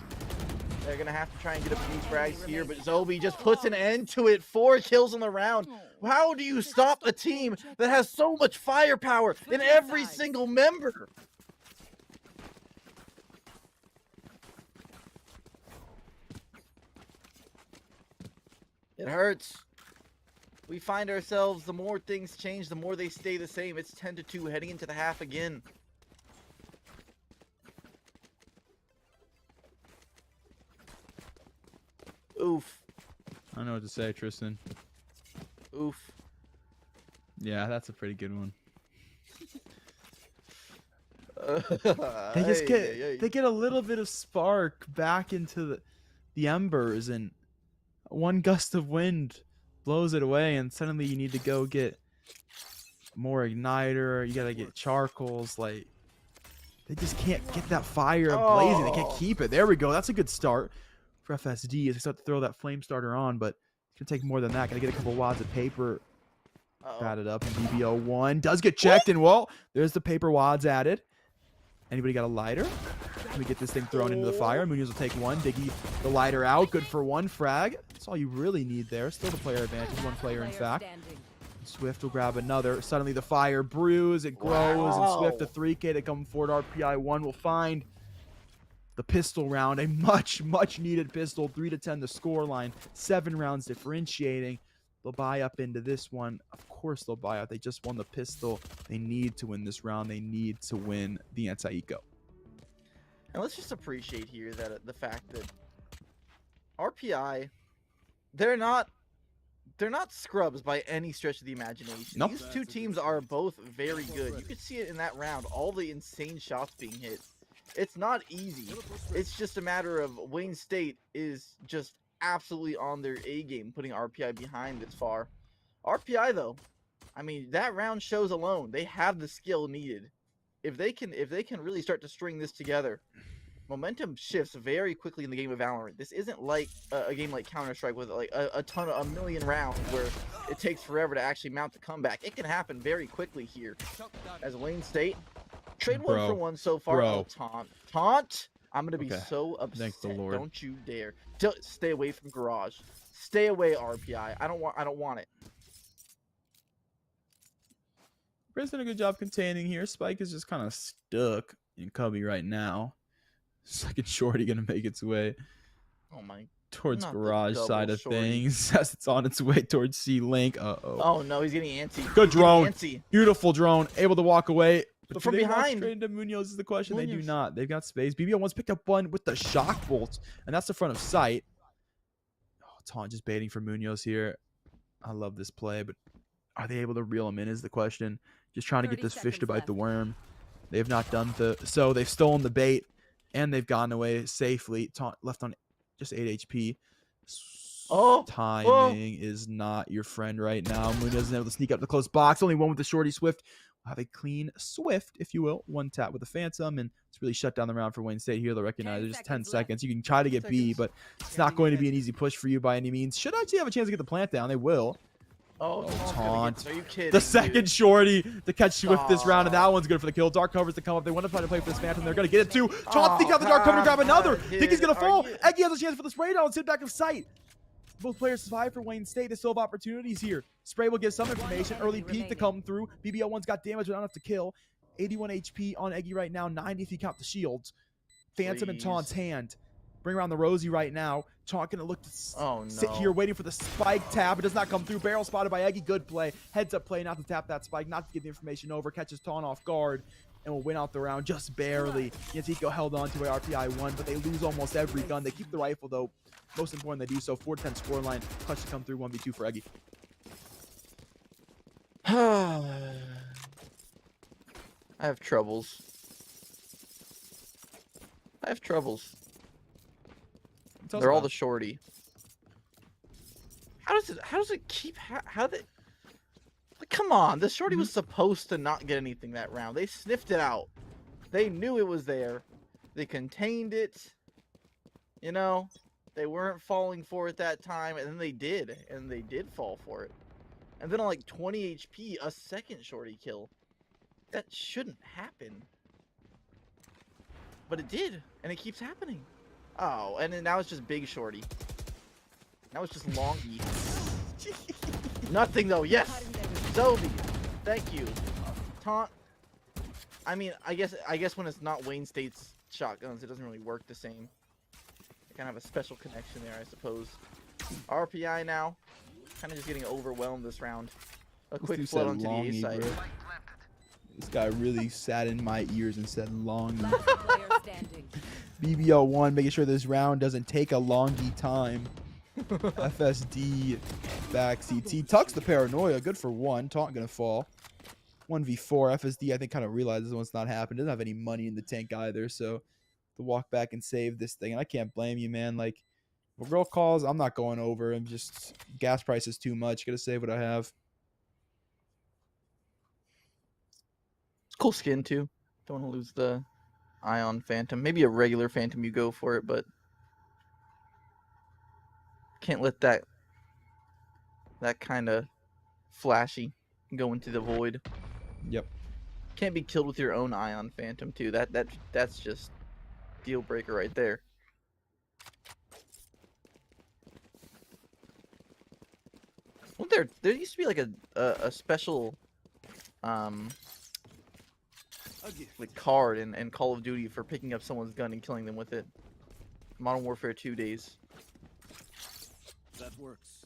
They're going to have to try and get a few frags here, but Zobi just puts an end to it. 4 kills on the round. How do you stop a team that has so much firepower in every single member? It hurts. We find ourselves, the more things change, the more they stay the same. It's 10-2 heading into the half again. Oof. I don't know what to say, Tristan. Oof. Yeah, that's a pretty good one. They get a little bit of spark back into the embers, and one gust of wind blows it away, and suddenly you need to go get more igniter. You gotta get charcoals. Like, they just can't get that fire blazing. They can't keep it. There we go. That's a good start for FSD as they start to throw that flame starter on, but it's gonna take more than that. Gotta get a couple wads of paper batted up, and BBO1 does get checked, and well, there's the paper wads added. Anybody got a lighter? Let me get this thing thrown into the fire. Munoz will take one. Diggy the lighter out. Good for one frag. That's all you really need there. Still the player advantage. One player, in fact. Swift will grab another. Suddenly the fire brews. It grows. And Swift, a 3K to come forward. RPI 1 will find the pistol round. A much, much needed pistol. 3-10 the score line. 7 rounds differentiating. They'll buy up into this one. Of course they'll buy up. They just won the pistol. They need to win this round. They need to win the anti-eco. And let's just appreciate here that the fact that RPI, they're not scrubs by any stretch of the imagination. Nope. These two teams are both very good. You could see it in that round, all the insane shots being hit. It's not easy. It's just a matter of Wayne State is just absolutely on their A game, putting RPI behind this far. RPI though, I mean, that round shows alone they have the skill needed. If they can really start to string this together, momentum shifts very quickly in the game of Valorant. This isn't like a game like Counter-Strike with like a million rounds where it takes forever to actually mount the comeback. It can happen very quickly here. As Wayne State trade 1 for 1 so far. Oh, taunt. I'm gonna be so upset. Thank the Lord. Don't you dare. Stay away from Garage. Stay away, RPI. I don't want it. Britt's done a good job containing here. Spike is just kind of stuck in Cubby right now. Second shorty gonna make its way towards Garage side of things as it's on its way towards C-Link. Oh no, he's getting antsy. Good drone. Beautiful drone. Able to walk away. But from behind. Straight into Munoz is the question. They do not. They've got space. BBO1's picked up one with the shock bolt, and that's the front of sight. Oh, Taunt just baiting for Munoz here. I love this play, but are they able to reel him in is the question. Just trying to get this fish to bite the worm. They have not done so. They've stolen the bait, and they've gotten away safely. Taunt left on just 8 HP. Timing is not your friend right now. Munoz isn't able to sneak up the close box. Only one with the shorty Swift. We'll have a clean Swift, if you will. One tap with the Phantom, and it's really shut down the round for Wayne State here. They'll recognize it. Just 10 seconds. You can try to get B, but it's not going to be an easy push for you by any means. Should actually have a chance to get the plant down. They will. Taunt. Are you kidding? The second shorty to catch Swift this round, and that one's good for the kill. Dark covers to come up. They want to try to play for this Phantom. They're going to get it too. Taunt thinks out the dark cover to grab another. Think he's going to fall. Eggy has a chance for the spray down. It's hit back of sight. Both players survive for Wayne State. They still have opportunities here. Spray will give some information. Early peek to come through. BBO1's got damage, but not enough to kill. 81 HP on Eggy right now. 90 if you count the shields. Phantom and Taunt's hand. Bring around the Rosie right now. Taunt gonna look to sit here waiting for the spike tap. It does not come through. Barrel spotted by Eggy. Good play. Heads up play not to tap that spike. Not to get the information over. Catches Taunt off guard. And will win out the round just barely. Yantico held on to a RPI 1, but they lose almost every gun. They keep the rifle though. Most important, they do so. 4-10 score line. Clutch to come through. 1v2 for Eggy. I have troubles. They're all the shorty. How does it keep? How they? Like, come on, the shorty was supposed to not get anything that round. They sniffed it out. They knew it was there. They contained it. You know, they weren't falling for it that time, and then they did, and they did fall for it. And then on like 20 HP, a second shorty kill. That shouldn't happen. But it did, and it keeps happening. Oh, and then now it's just big shorty. Now it's just longy. Nothing though. Yes, Zobi. Thank you. Taunt. I mean, I guess when it's not Wayne State's shotguns, it doesn't really work the same. They kind of have a special connection there, I suppose. RPI now, kind of just getting overwhelmed this round. A quick flood onto the A side. This guy really sat in my ears and said longy. BBL1 making sure this round doesn't take a longy time. FSD back CT tucks the paranoia. Good for one. Taunt gonna fall. 1v4. FSD I think kind of realizes what's not happening. Doesn't have any money in the tank either, so to walk back and save this thing. And I can't blame you, man. Like, if a girl calls, I'm not going over. I'm just gas price is too much. Gotta save what I have. It's cool skin too. Don't want to lose the Ion Phantom. Maybe a regular Phantom you go for it, but can't let that kind of flashy go into the void. Yep. Can't be killed with your own Ion Phantom too. That's just deal breaker right there. Well, there used to be like a special like card in Call of Duty for picking up someone's gun and killing them with it. Modern Warfare 2 days. That works.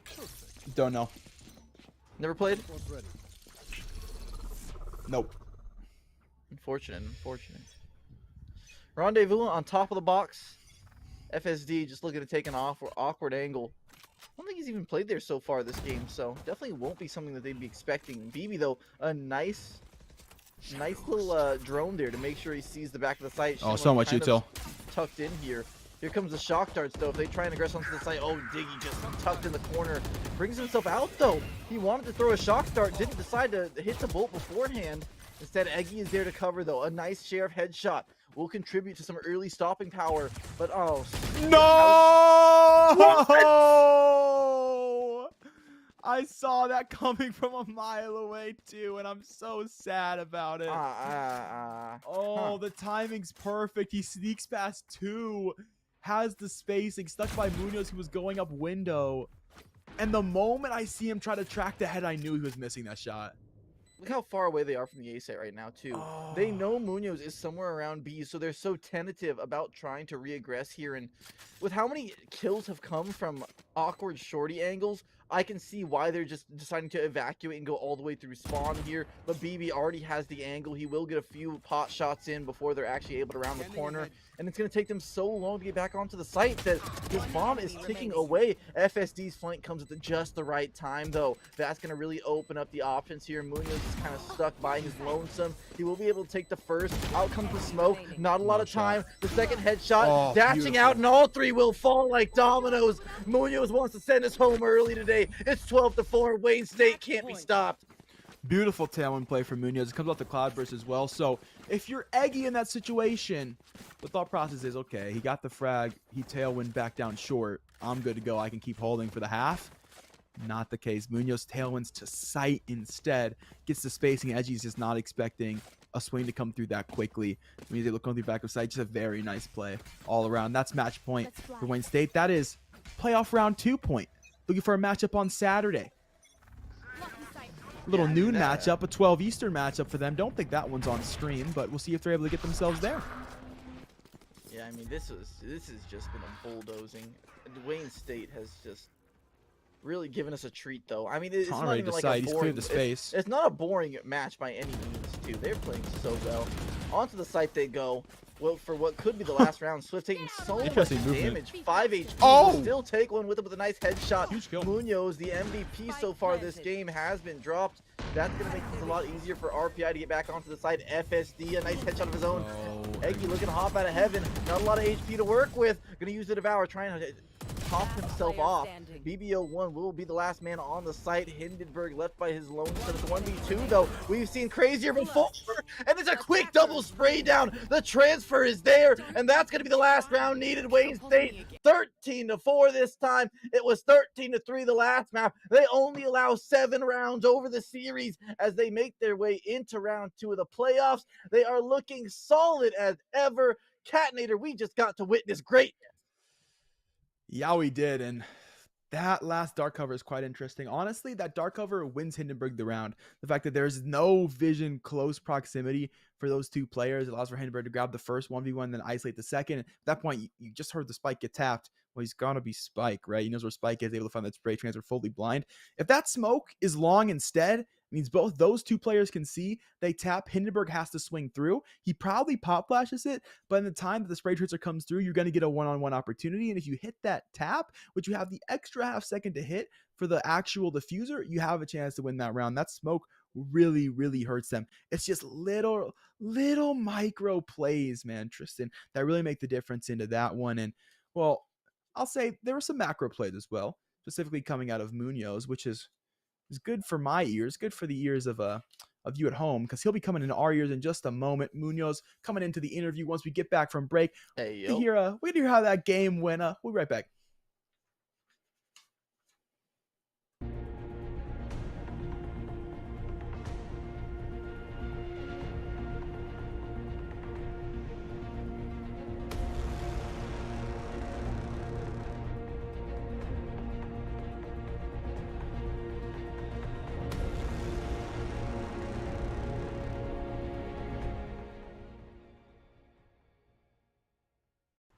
Perfect. Don't know. Never played? Nope. Unfortunate. Rendezvous on top of the box. FSD just looking to take an awkward angle. I don't think he's even played there so far this game, so definitely won't be something that they'd be expecting. BB though, a nice little drone there to make sure he sees the back of the site. Oh, so much util. Tucked in here. Here comes the shock darts though. If they try and aggress onto the site, oh, Diggy just tucked in the corner. Brings himself out though. He wanted to throw a shock dart, didn't decide to hit the bolt beforehand. Instead, Eggy is there to cover though. A nice sheriff headshot will contribute to some early stopping power. But oh no! I saw that coming from a mile away too, and I'm so sad about it. The timing's perfect. He sneaks past two, has the spacing, stuck by Munoz, who was going up window. And the moment I see him try to track the head, I knew he was missing that shot. Look how far away they are from the A site right now, too. Oh. They know Munoz is somewhere around B, so they're so tentative about trying to reaggress here. And with how many kills have come from awkward shorty angles, I can see why they're just deciding to evacuate and go all the way through spawn here. But BB already has the angle. He will get a few pot shots in before they're actually able to round the corner. And it's going to take them so long to get back onto the site that this bomb is ticking away. FSD's flank comes at just the right time, though. That's going to really open up the options here. Munoz is kind of stuck by his lonesome. He will be able to take the first. Out comes the smoke. Not a lot of time. The second headshot. Dashing out, and all three will fall like dominoes. Munoz wants to send us home early today. It's 12-4. Wayne State can't be stopped. Beautiful tailwind play from Munoz. It comes off the cloudburst as well. So if you're Eggy in that situation, the thought process is, okay, he got the frag. He tailwind back down short. I'm good to go. I can keep holding for the half. Not the case. Munoz tailwinds to sight instead. Gets the spacing. Eggy's just not expecting a swing to come through that quickly. Means they look on the back of sight. Just a very nice play all around. That's match point for Wayne State. That is playoff round 2 point. Looking for a matchup on Saturday. Little noon matchup, a 12 Eastern matchup for them. Don't think that one's on stream, but we'll see if they're able to get themselves there. Yeah, I mean, this has just been a bulldozing. Wayne State has just really given us a treat, though. I mean, it's not even like a boring. It's not a boring match by any means, too. They're playing so well. Onto the site they go. Well, for what could be the last round, Swift taking so much damage. 5 HP. Oh! Still take one with it with a nice headshot. Huge kill. Munoz, the MVP so far this game, has been dropped. That's going to make this a lot easier for RPI to get back onto the side. FSD, a nice headshot of his own. Eggy looking to hop out of heaven. Not a lot of HP to work with. Going to use the Devour, trying to popped himself off. Outstanding. BBO1 will be the last man on the site. Hindenburg left by his lone son. It's 1v2 though. We've seen crazier before. And it's a quick double spray down. The transfer is there. And that's going to be the last round needed. Wayne State 13-4 this time. It was 13-3 the last map. They only allow 7 rounds over the series as they make their way into round 2 of the playoffs. They are looking solid as ever. Catnator, we just got to witness greatness. Yeah, we did. And that last dark cover is quite interesting. Honestly, that dark cover wins Hindenburg the round. The fact that there's no vision close proximity for those two players allows for Hindenburg to grab the first 1v1, then isolate the second. At that point, you just heard the Spike get tapped. Well, he's going to be Spike, right? He knows where Spike is, able to find that spray transfer fully blind. If that smoke is long instead, means both those two players can see, they tap, Hindenburg has to swing through. He probably pop flashes it, but in the time that the spray transfer comes through, you're going to get a one-on-one opportunity. And if you hit that tap, which you have the extra half second to hit for the actual diffuser, you have a chance to win that round. That smoke really, really hurts them. It's just little micro plays, man, Tristan, that really make the difference into that one. And, well, I'll say there were some macro plays as well, specifically coming out of Munoz, which is good for my ears, good for the ears of you at home, because he'll be coming into our ears in just a moment. Munoz coming into the interview once we get back from break. Hey, We hear how that game went. We'll be right back.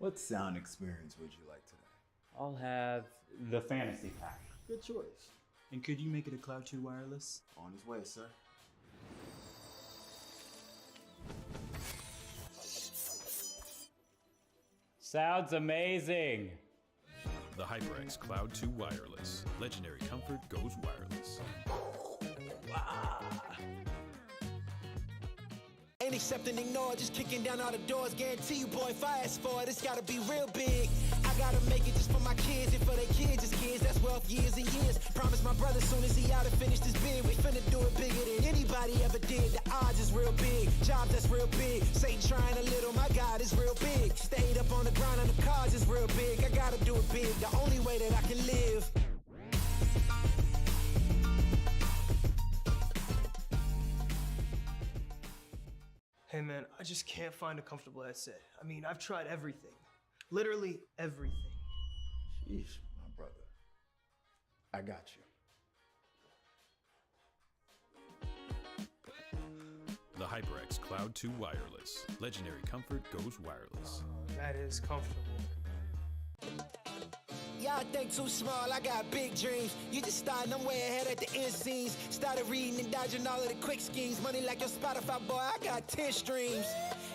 What sound experience would you like today? I'll have the fantasy pack. Good choice. And could you make it a Cloud 2 wireless? On his way, sir. Sounds amazing. The HyperX Cloud 2 Wireless. Legendary comfort goes wireless. Ain't accepting, ignore, just kicking down all the doors. Guarantee you, boy, if I ask for it, it's gotta be real big. I gotta make it just for my kids, and for their kids, it's kids. That's wealth years and years. Promise my brother soon as he out and finished his bid, we finna do it bigger than anybody ever did. The odds is real big, jobs that's real big. Satan trying a little, my God is real big. Stayed up on the grind on the cars is real big. I gotta do it big, the only way that I can live. Hey man, I just can't find a comfortable headset. I mean, I've tried everything. Literally everything. Sheesh, my brother. I got you. The HyperX Cloud 2 Wireless. Legendary comfort goes wireless. That is comfortable. Y'all think too small, I got big dreams. You just starting, I'm way ahead at the end scenes. Started reading and dodging all of the quick schemes. Money like your Spotify, boy, I got 10 streams.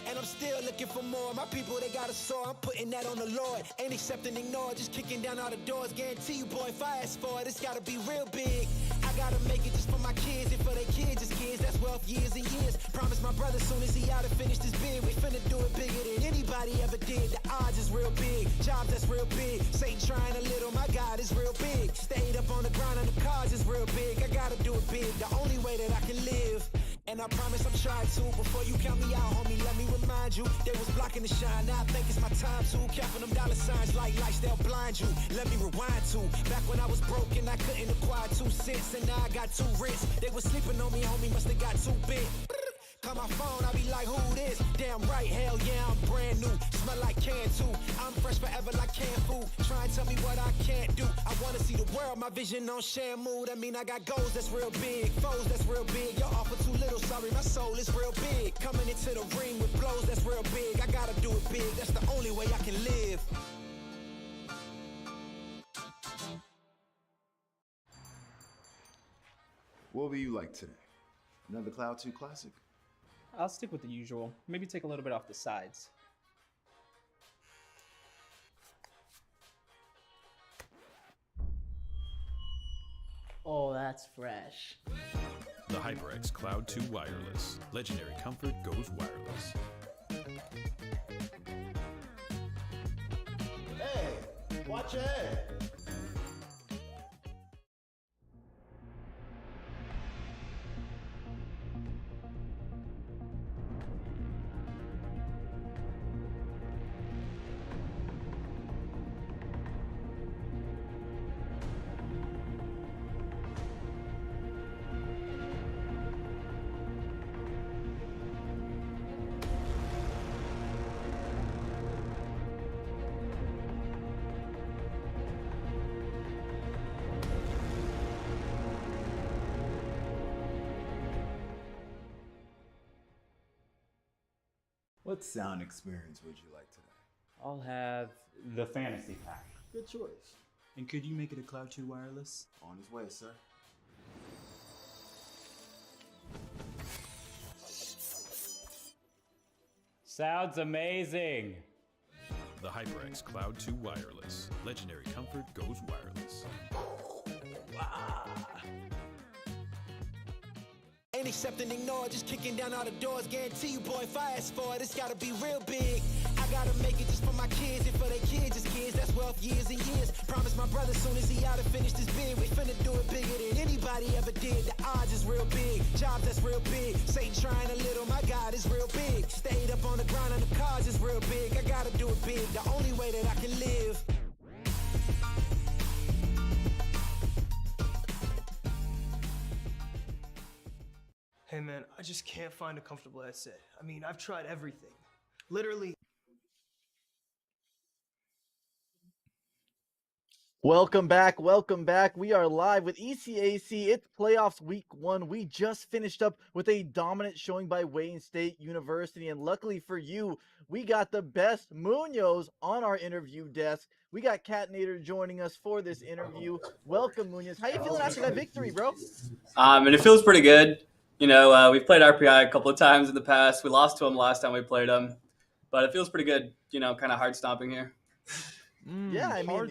And I'm still looking for more. My people, they got a soar, I'm putting that on the Lord. Ain't accepting, ignore, just kicking down all the doors. Guarantee you, boy, if I ask for it, it's gotta be real big. I gotta make it just for my kids, and for their kids, it's kids. That's wealth years and years. Promise my brother soon as he out and finished his bid, we finna do it bigger than anybody ever did. The odds is real big, jobs that's real big. Satan trying a little, my God is real big. Stayed up on the grind on the cars is real big. I gotta do it big, the only way that I can live. And I promise I'm trying to. Before you count me out, homie, let me remind you. They was blocking the shine, now I think it's my time to. Capping them dollar signs like lights, they'll blind you. Let me rewind to back when I was broke and I couldn't acquire 2 cents. And now I got 2 wrists. They was sleeping on me, homie, must have got too big. Call my phone, I be like, who this? Damn right, hell yeah, I'm brand new. Smell like can too. I'm fresh forever like canned food. Try and tell me what I can't do. I wanna see the world, my vision on Shamu. That mean I got goals that's real big, foes that's real big. Your offer too little, sorry, my soul is real big. Coming into the ring with blows that's real big. I gotta do it big, that's the only way I can live. What will you like today? Another Cloud 2 classic? I'll stick with the usual. Maybe take a little bit off the sides. Oh, that's fresh. The HyperX Cloud 2 Wireless. Legendary comfort goes wireless. Hey, Watch it. What sound experience would you like today? I'll have the fantasy pack. Good choice. And could you make it a Cloud 2 wireless? On his way, sir. Sounds amazing. The HyperX Cloud 2 Wireless. Legendary comfort goes wireless. Ain't accept and ignore, just kicking down all the doors. Guarantee you, boy, if I ask for it, it's gotta be real big. I gotta make it just for my kids and for their kids' kids. That's wealth years and years. Promise my brother soon as he out to finish this bid, we finna do it bigger than anybody ever did. The odds is real big, jobs that's real big. Satan trying a little, my God is real big. Stayed up on the ground and the cars is real big. I gotta do it big, the only way that I can live. Hey man, I just can't find a comfortable headset. I mean, I've tried everything. Literally. Welcome back. Welcome back. We are live with ECAC. It's playoffs week 1. We just finished up with a dominant showing by Wayne State University. And luckily for you, we got the best Munoz on our interview desk. We got Catnator joining us for this interview. Welcome, Munoz. How you feeling after that victory, bro? And it feels pretty good. You know, we've played RPI a couple of times in the past. We lost to them last time we played them. But it feels pretty good, you know, kind of hard stomping here. Yeah, I mean,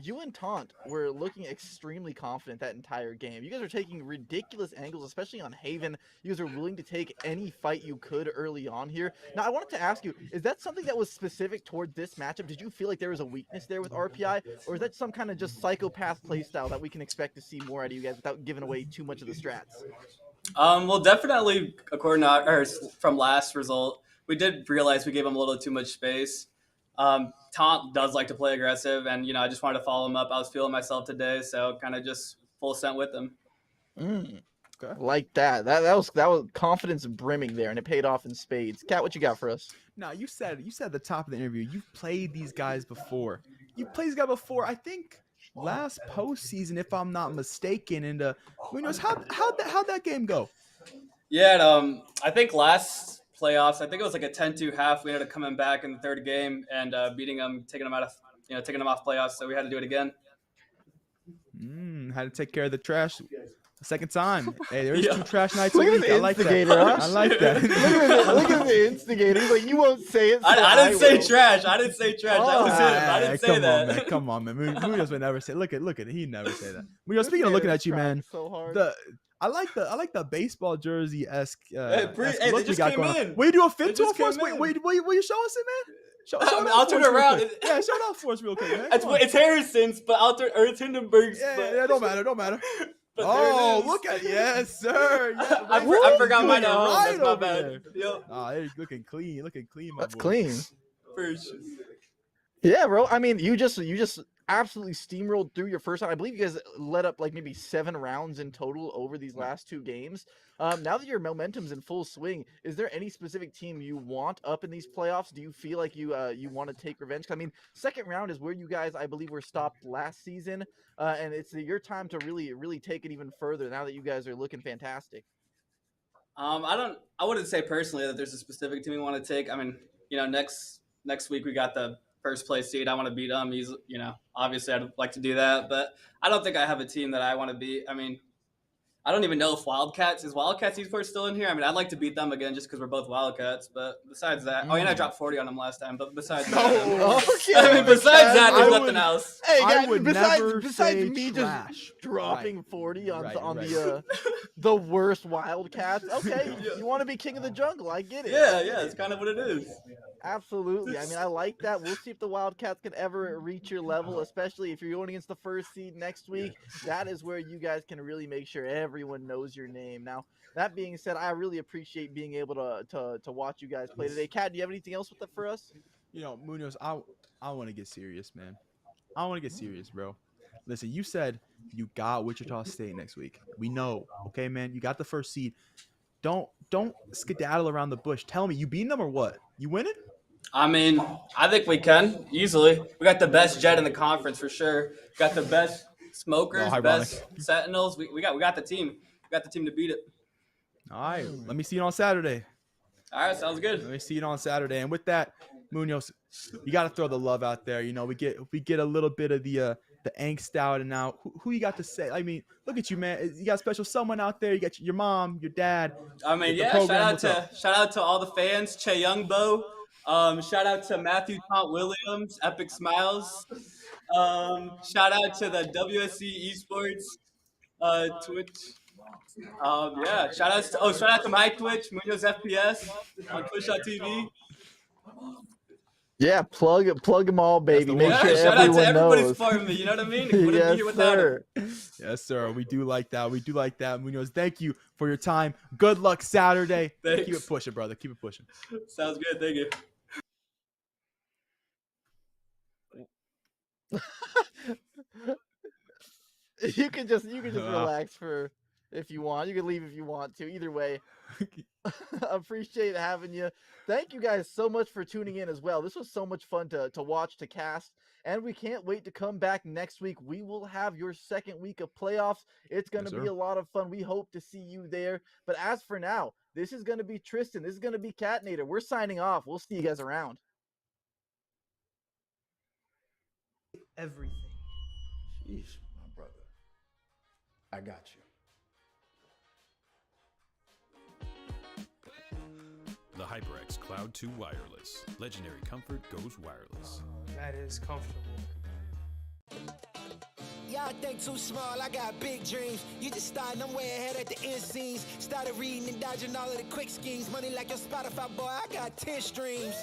you and Taunt were looking extremely confident that entire game. You guys are taking ridiculous angles, especially on Haven. You guys are willing to take any fight you could early on here. Now, I wanted to ask you, is that something that was specific toward this matchup? Did you feel like there was a weakness there with RPI? Or is that some kind of just psychopath playstyle that we can expect to see more out of you guys without giving away too much of the strats? Well, definitely, according to from last result, we did realize we gave him a little too much space. Taunt does like to play aggressive, and, you know, I just wanted to follow him up. I was feeling myself today, so kind of just full sent with him. Okay. Like that. That was confidence brimming there, and it paid off in spades. Kat, what you got for us? Now, you said at the top of the interview, you've played these guys before. You played these guys before, I think, last postseason, if I'm not mistaken. And Munoz, how'd that game go? Yeah, I think last playoffs, I think it was like a 10-2 half. We ended up coming back in the third game and beating them, taking them off playoffs. So we had to do it again. Had to take care of the trash a second time. Hey, there's 2 trash nights a Look at week. the I like that. instigator, huh? I like that. Look at the instigator. He's like, you won't say it. So I didn't say will. trash. I didn't say trash. That was him. I didn't say that. Come on, man. Munoz would never say. Look at it. He'd never say that. Munoz, speaking of looking at you, man. So hard. I like the baseball jersey esque they look just we got came going in. on. Will you do a fit They to just it for us? came in. Will you show us it, man? Show it I'll out turn for us real around. quick. Yeah, show it out for us real quick, man. It's Harrison's, but it's Hindenburg's. Yeah, don't matter. But Oh, look at yes, sir. Yeah, I forgot mine at home. right That's my over bad. there. Yep. They're looking clean, my That's boy. clean. For sure. Yeah, bro. I mean, you just absolutely steamrolled through your first round. I believe you guys led up like maybe 7 rounds in total over these last 2 games. Now that your momentum's in full swing, is there any specific team you want up in these playoffs? Do you feel like you want to take revenge? I mean, second round is where you guys, I believe, were stopped last season, and it's your time to really take it even further now that you guys are looking fantastic. I wouldn't say personally that there's a specific team we want to take. I mean, you know, next week we got the first place seed. I want to beat them. You know, obviously I'd like to do that, but I don't think I have a team that I want to beat. I mean, I don't even know if Wildcats Esports still in here. I mean, I'd like to beat them again just because we're both Wildcats. But besides that, and I dropped 40 on them last time. But besides that, besides that, there's nothing else. Hey, guys, I would never besides say me trash. just dropping 40 on Right. the worst Wildcats. Okay, you want to be king of the jungle? I get it. Yeah, it's kind of what it is. Absolutely. I mean, I like that. We'll see if the Wildcats can ever reach your level, especially if you're going against the first seed next week. That is where you guys can really make sure everyone knows your name. Now, that being said, I really appreciate being able to watch you guys play today. Kat, do you have anything else with it for us? You know, Munoz, I want to get serious, man. I want to get serious, bro. Listen, you said you got Wichita State next week. We know, okay, man. You got the first seed. Don't skedaddle around the bush. Tell me, you beating them or what? You winning? I mean, I think we can easily. We got the best jet in the conference for sure. Got the best smokers, best sentinels. We got the team. We got the team to beat it. All right, let me see it on Saturday. All right, sounds good. Let me see it on Saturday. And with that, Munoz, you got to throw the love out there. You know, we get a little bit of the angst out and out. Who you got to say? I mean, look at you, man. You got special someone out there. You got your mom, your dad. I mean, yeah. Shout out to all the fans. Che Youngbo. Shout out to Matthew Taunt Williams. Epic Smiles. Shout out to the WSC Esports Twitch. Yeah. Shout out to my Twitch, Munoz FPS on Twitch.tv. Yeah, plug them all, baby. Make sure shout out to everyone everybody's knows. for me. You know what I mean? Wouldn't be here without it. Yes, sir. We do like that. We do like that. Munoz, thank you for your time. Good luck Saturday. Thanks. Keep it pushing, brother. Keep it pushing. Sounds good. Thank you. You can just relax for if you want. You can leave if you want to. Either way, appreciate having you. Thank you guys so much for tuning in as well. This was so much fun to watch, to cast, and we can't wait to come back next week. We will have your second week of playoffs. It's going to be a lot of fun. We hope to see you there. But as for now, this is going to be Tristan. This is going to be Catnator. We're signing off. We'll see you guys around. Everything. Sheesh, my brother. I got you. The HyperX Cloud 2 Wireless. Legendary comfort goes wireless. That is comfortable. Y'all think too small, I got big dreams. You just starting, I'm way ahead at the end scenes. Started reading and dodging all of the quick schemes. Money like your Spotify, boy, I got 10 streams.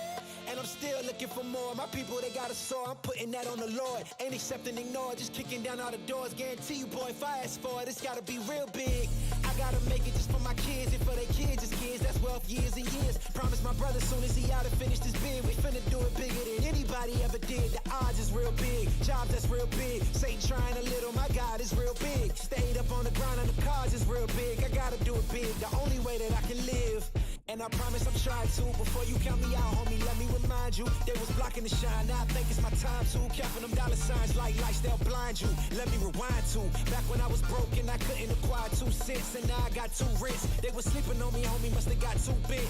And I'm still looking for more. My people, they got a soar, I'm putting that on the Lord. Ain't accepting, ignore, just kicking down all the doors. Guarantee you, boy, if I ask for it, it's gotta be real big. I gotta make it just for my kids and for their kids' kids. That's wealth years and years. Promise my brother soon as he out and finish this bid, we finna do it bigger than anybody ever did. The odds is real big, jobs that's real big. Satan trying a little, my God is real big. Stayed up on the ground and the cars is real big. I gotta do it big, the only way that I can live. And I promise I'm trying to. Before you count me out, homie, let me remind you. They was blocking the shine, now I think it's my time to. Counting them dollar signs like lights, they'll blind you. Let me rewind to. Back when I was broke and I couldn't acquire 2 cents. And now I got 2 rents. They was sleeping on me, homie, must have got too big.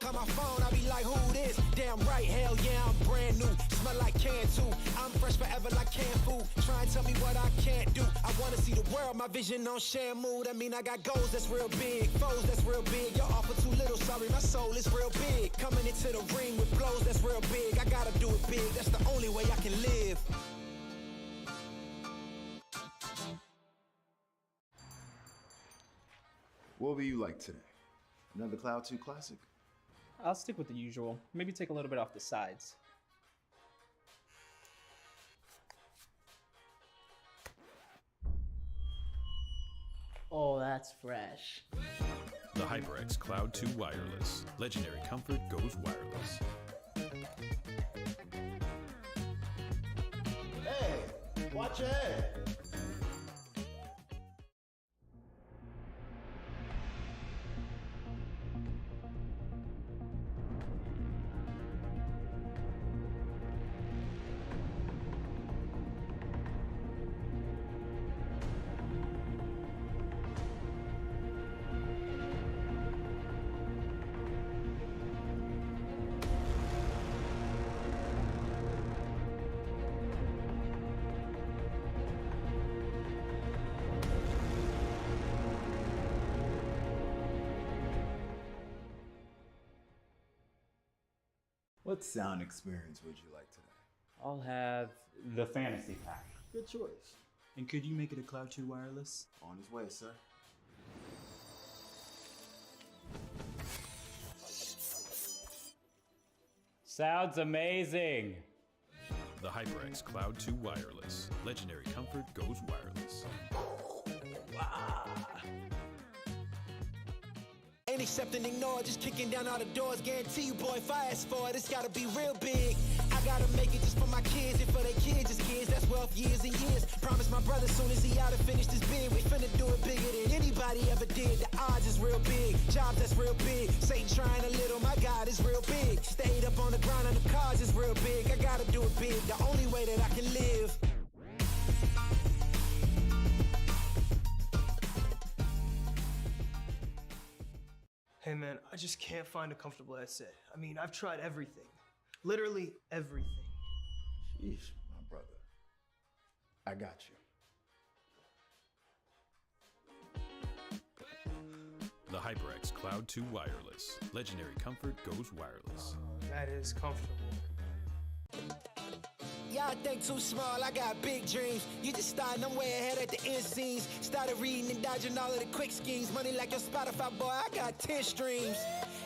Call my phone, I be like, who this? Damn right, hell yeah, I'm brand new. Smell like can too. I'm fresh forever like canned food. Try and tell me what I can't do. I wanna see the world, my vision on Shamu. That mean I got goals that's real big, foes that's real big. Your offer too little, sorry, my soul is real big. Coming into the ring with blows that's real big. I gotta do it big, that's the only way I can live. What will you like today? Another Cloud 2 Classic? I'll stick with the usual. Maybe take a little bit off the sides. Oh, that's fresh. The HyperX Cloud 2 Wireless. Legendary comfort goes wireless. Hey, watch your head. What sound experience would you like today? I'll have the fantasy pack. Good choice. And could you make it a Cloud 2 Wireless? On his way, sir. Sounds amazing. The HyperX Cloud 2 Wireless. Legendary comfort goes wireless. Ain't accepting, ignore, just kicking down all the doors. Guarantee you, boy, if I ask for it, it's gotta be real big. I gotta make it just for my kids and for their kids, just kids. That's wealth years and years. Promise my brother soon as he out and finish this bid, we finna do it bigger than anybody ever did. The odds is real big, jobs that's real big. Satan trying a little, my God is real big. Stayed up on the ground on the cars is real big. I gotta do it big, the only way that I can live. Hey man, I just can't find a comfortable headset. I mean, I've tried everything. Literally everything. Sheesh, my brother. I got you. The HyperX Cloud 2 Wireless. Legendary comfort goes wireless. That is comfortable. Y'all think too small, I got big dreams. You just starting, I'm way ahead at the end scenes. Started reading and dodging all of the quick schemes. Money like your Spotify, boy, I got 10 streams.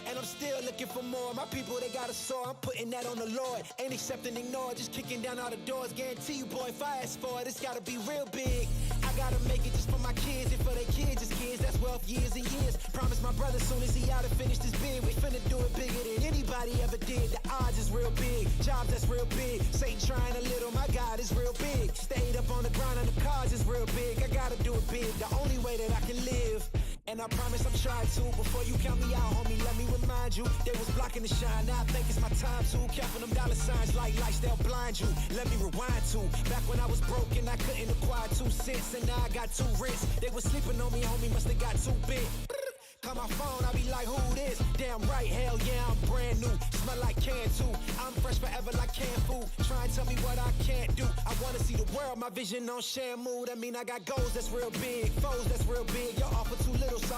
And I'm still looking for more. My people, they got a soar, I'm putting that on the Lord. Ain't accepting, ignore, just kicking down all the doors. Guarantee you, boy, if I ask for it, it's gotta be real big. I gotta make it just for my kids and for their kids, just kids. That's wealth years and years. Promise my brother soon as he out and finish this bid, we finna do it bigger than anybody ever did. The odds is real big, jobs that's real big. Satan trying a little, my God is real big. Stayed up on the ground on the cars is real big. I gotta do it big, the only way that I can live. And I promise I'm trying to. Before you count me out, homie, let me remind you. They was blocking the shine, now I think it's my time to. Counting them dollar signs like lights, they'll blind you. Let me rewind to back when I was broke and I couldn't acquire 2 cents. And now I got 2 wrists. They was sleeping on me, homie, must have got too big. Call my phone, I be like, who this? Damn right, hell yeah, I'm brand new. Smell like can too. I'm fresh forever like canned food. Try and tell me what I can't do. I wanna see the world, my vision on Shamu. That mean I got goals that's real big, foes that's real big. Y'all offer too little, so